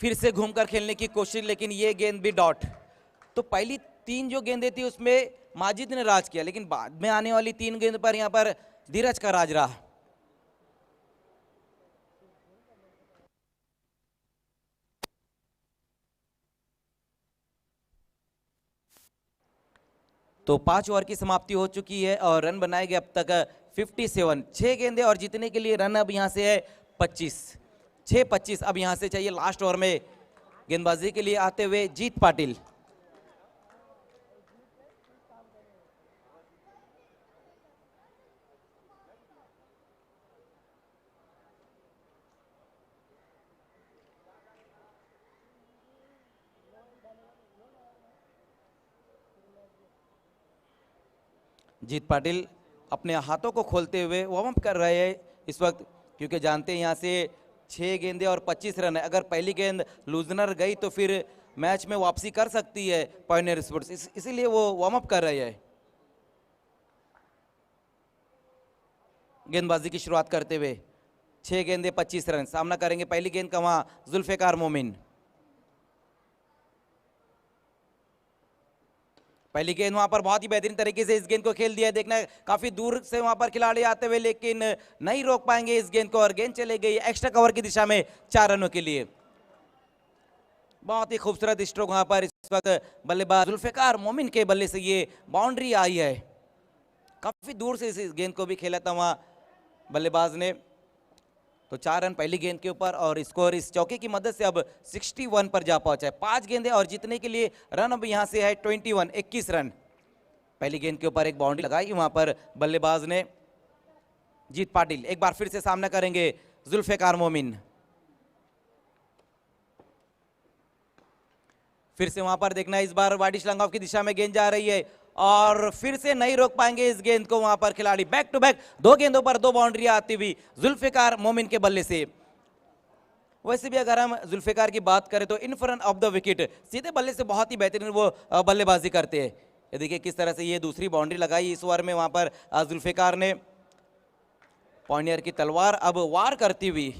फिर से घूमकर खेलने की कोशिश, लेकिन ये गेंद भी डॉट। तो पहली 3 जो गेंदें थी उसमें माजिद ने राज किया, लेकिन बाद में आने वाली 3 गेंद पर यहां पर धीरज का राज रहा। तो 5 ओवर की समाप्ति हो चुकी है और रन बनाए गए अब तक 57। 6 गेंदें और जीतने के लिए रन अब यहां से है 25। 6-25 अब यहां से चाहिए लास्ट ओवर में गेंदबाजी के लिए आते हुए जीत पाटिल। जीत पाटिल अपने हाथों को खोलते हुए वार्म अप कर रहे हैं इस वक्त, क्योंकि जानते हैं यहाँ से 6 गेंदें और 25 रन है। अगर पहली गेंद लूजनर गई तो फिर मैच में वापसी कर सकती है पायनियर स्पोर्ट्स, इसीलिए वो वार्म अप कर रहे हैं। गेंदबाजी की शुरुआत करते हुए 6 गेंदें 25 रन, सामना करेंगे पहली गेंद का वहां जुल्फिकार मोमिन। पहली गेंद वहां पर बहुत ही बेहतरीन तरीके से इस गेंद को खेल दिया है। देखना है काफी दूर से वहां पर खिलाड़ी आते हुए, लेकिन नहीं रोक पाएंगे इस गेंद को और गेंद चले गई एक्स्ट्रा कवर की दिशा में 4 रनों के लिए। बहुत ही खूबसूरत स्ट्रोक वहां पर इस वक्त बल्लेबाज जुल्फिकार मोमिन के बल्ले से ये बाउंड्री आई है। काफी दूर से इस गेंद को भी खेला था वहां बल्लेबाज ने। तो 4 रन पहली गेंद के ऊपर और स्कोर इस चौके की मदद से अब 61 पर जा पहुंचा है। 5 गेंदें और जीतने के लिए रन अब यहां से है 21 रन। पहली गेंद के ऊपर एक बाउंड्री लगाई वहां पर बल्लेबाज ने जीत पाटिल। एक बार फिर से सामना करेंगे जुल्फिकार मोमिन। फिर से वहां पर देखना है, इस बार वाडिश लंगाव की दिशा में गेंद जा रही है और फिर से नहीं रोक पाएंगे इस गेंद को वहां पर खिलाड़ी। बैक टू बैक 2 गेंदों पर 2 बाउंड्री आती हुई जुल्फिकार मोमिन के बल्ले से। वैसे भी अगर हम जुल्फिकार की बात करें तो in front of the wicket सीधे बल्ले से बहुत ही बेहतरीन वो बल्लेबाजी करते हैं। ये देखिए किस तरह से ये दूसरी बाउंड्री लगाई इस ओवर में वहां पर जुल्फिकार ने। पॉइनियर की तलवार अब वार करती हुई।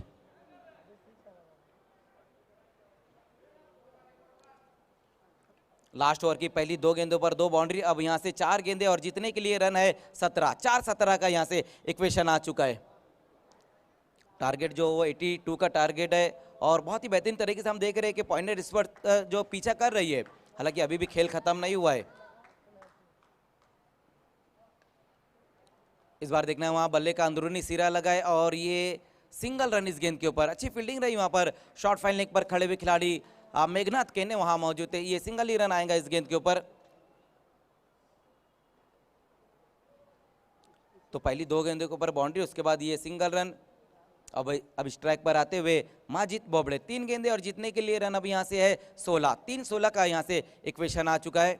लास्ट ओवर की पहली 2 गेंदों पर 2 बाउंड्री, अब यहां से 4 गेंदें और जीतने के लिए रन है 17। 4-17 का यहां से इक्वेशन आ चुका है। टारगेट जो वो 82 का टारगेट है और बहुत ही बेहतरीन तरीके से हम देख रहे हैं कि पॉइंटर इस पर जो पीछा कर रही है, हालांकि अभी भी खेल खत्म नहीं हुआ है। इस बार देखना है वहां बल्ले का अंदरूनी सिरा लगाए और ये सिंगल रन इस गेंद के ऊपर। अच्छी फील्डिंग रही वहां पर, शॉर्ट फाइल नेक पर खड़े हुए खिलाड़ी मेघनाथ केने वहां मौजूद थे। ये सिंगल ही रन आएगा इस गेंद के ऊपर। तो पहली 2 गेंदों के ऊपर बाउंड्री, उसके बाद ये सिंगल रन। अब स्ट्राइक पर आते हुए माजिद बोबड़े। 3 गेंदें और जीतने के लिए रन अब यहां से है 16। 3-16 का यहां से इक्वेशन आ चुका है।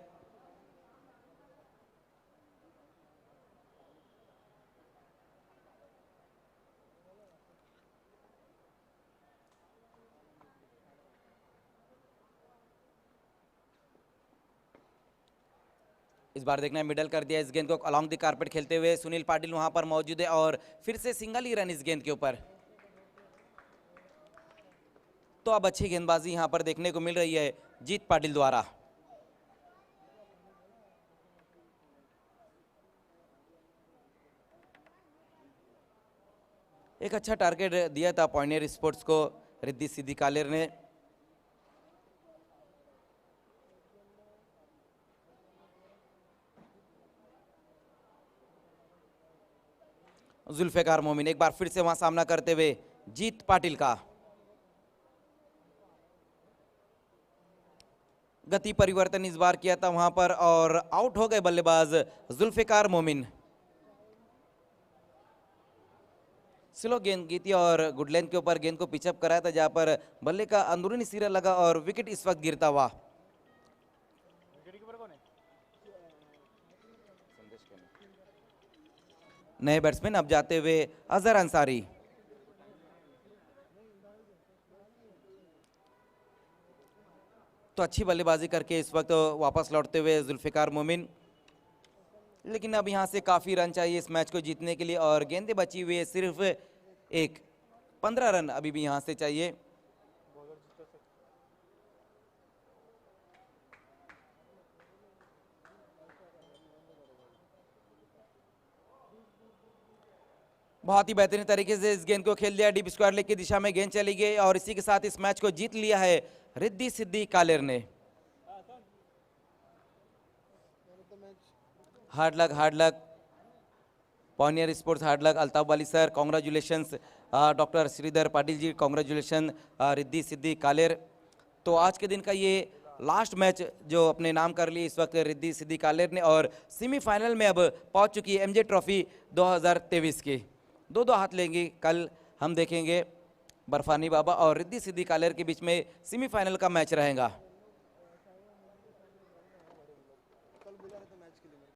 इस बार देखना है मिडल कर दिया इस गेंद को अलॉन्ग द कारपेट खेलते हुए सुनील पाटिल वहां पर मौजूद है और फिर से सिंगल ही रन इस गेंद के ऊपर। तो अब अच्छी गेंदबाजी यहां पर देखने को मिल रही है जीत पाटिल द्वारा। एक अच्छा टारगेट दिया था पॉइनियर स्पोर्ट्स को रिद्धि सिद्धि कालेर ने। जुल्फिकार मोमिन एक बार फिर से वहां सामना करते हुए जीत पाटिल का। गति परिवर्तन इस बार किया था वहां पर और आउट हो गए बल्लेबाज जुल्फिकार मोमिन। स्लो गेंद की थी और गुड लेंथ के ऊपर गेंद को पिचअप कराया था, जहां पर बल्ले का अंदरूनी सिरा लगा और विकेट इस वक्त गिरता हुआ। नए बैट्समैन अब जाते हुए अजहर अंसारी। तो अच्छी बल्लेबाजी करके इस वक्त वापस लौटते हुए जुल्फिकार मोमिन। लेकिन अब यहां से काफी रन चाहिए इस मैच को जीतने के लिए और गेंदें बची हुई है सिर्फ एक। 15 रन अभी भी यहां से चाहिए। बहुत ही बेहतरीन तरीके से इस गेंद को खेल दिया, डीप स्क्वायर लेग की दिशा में गेंद चली गई और इसी के साथ इस मैच को जीत लिया है रिद्धि सिद्धि कालेर ने। Hard luck pioneer sports, hard luck Altaf Wali sir, congratulations doctor Shridhar Patil ji, congratulation Riddhi Siddhi Kaler. तो आज के दिन का ये लास्ट मैच जो अपने नाम कर ली इस वक्त रिद्धि सिद्धि कालेर ने और सेमीफाइनल में अब पहुंच चुकी है एमजे ट्रॉफी 2023 की। 2-2 हाथ लेंगे। कल हम देखेंगे बर्फानी बाबा और रिद्धि सिद्धि कालेर के बीच में सेमीफाइनल का मैच रहेगा।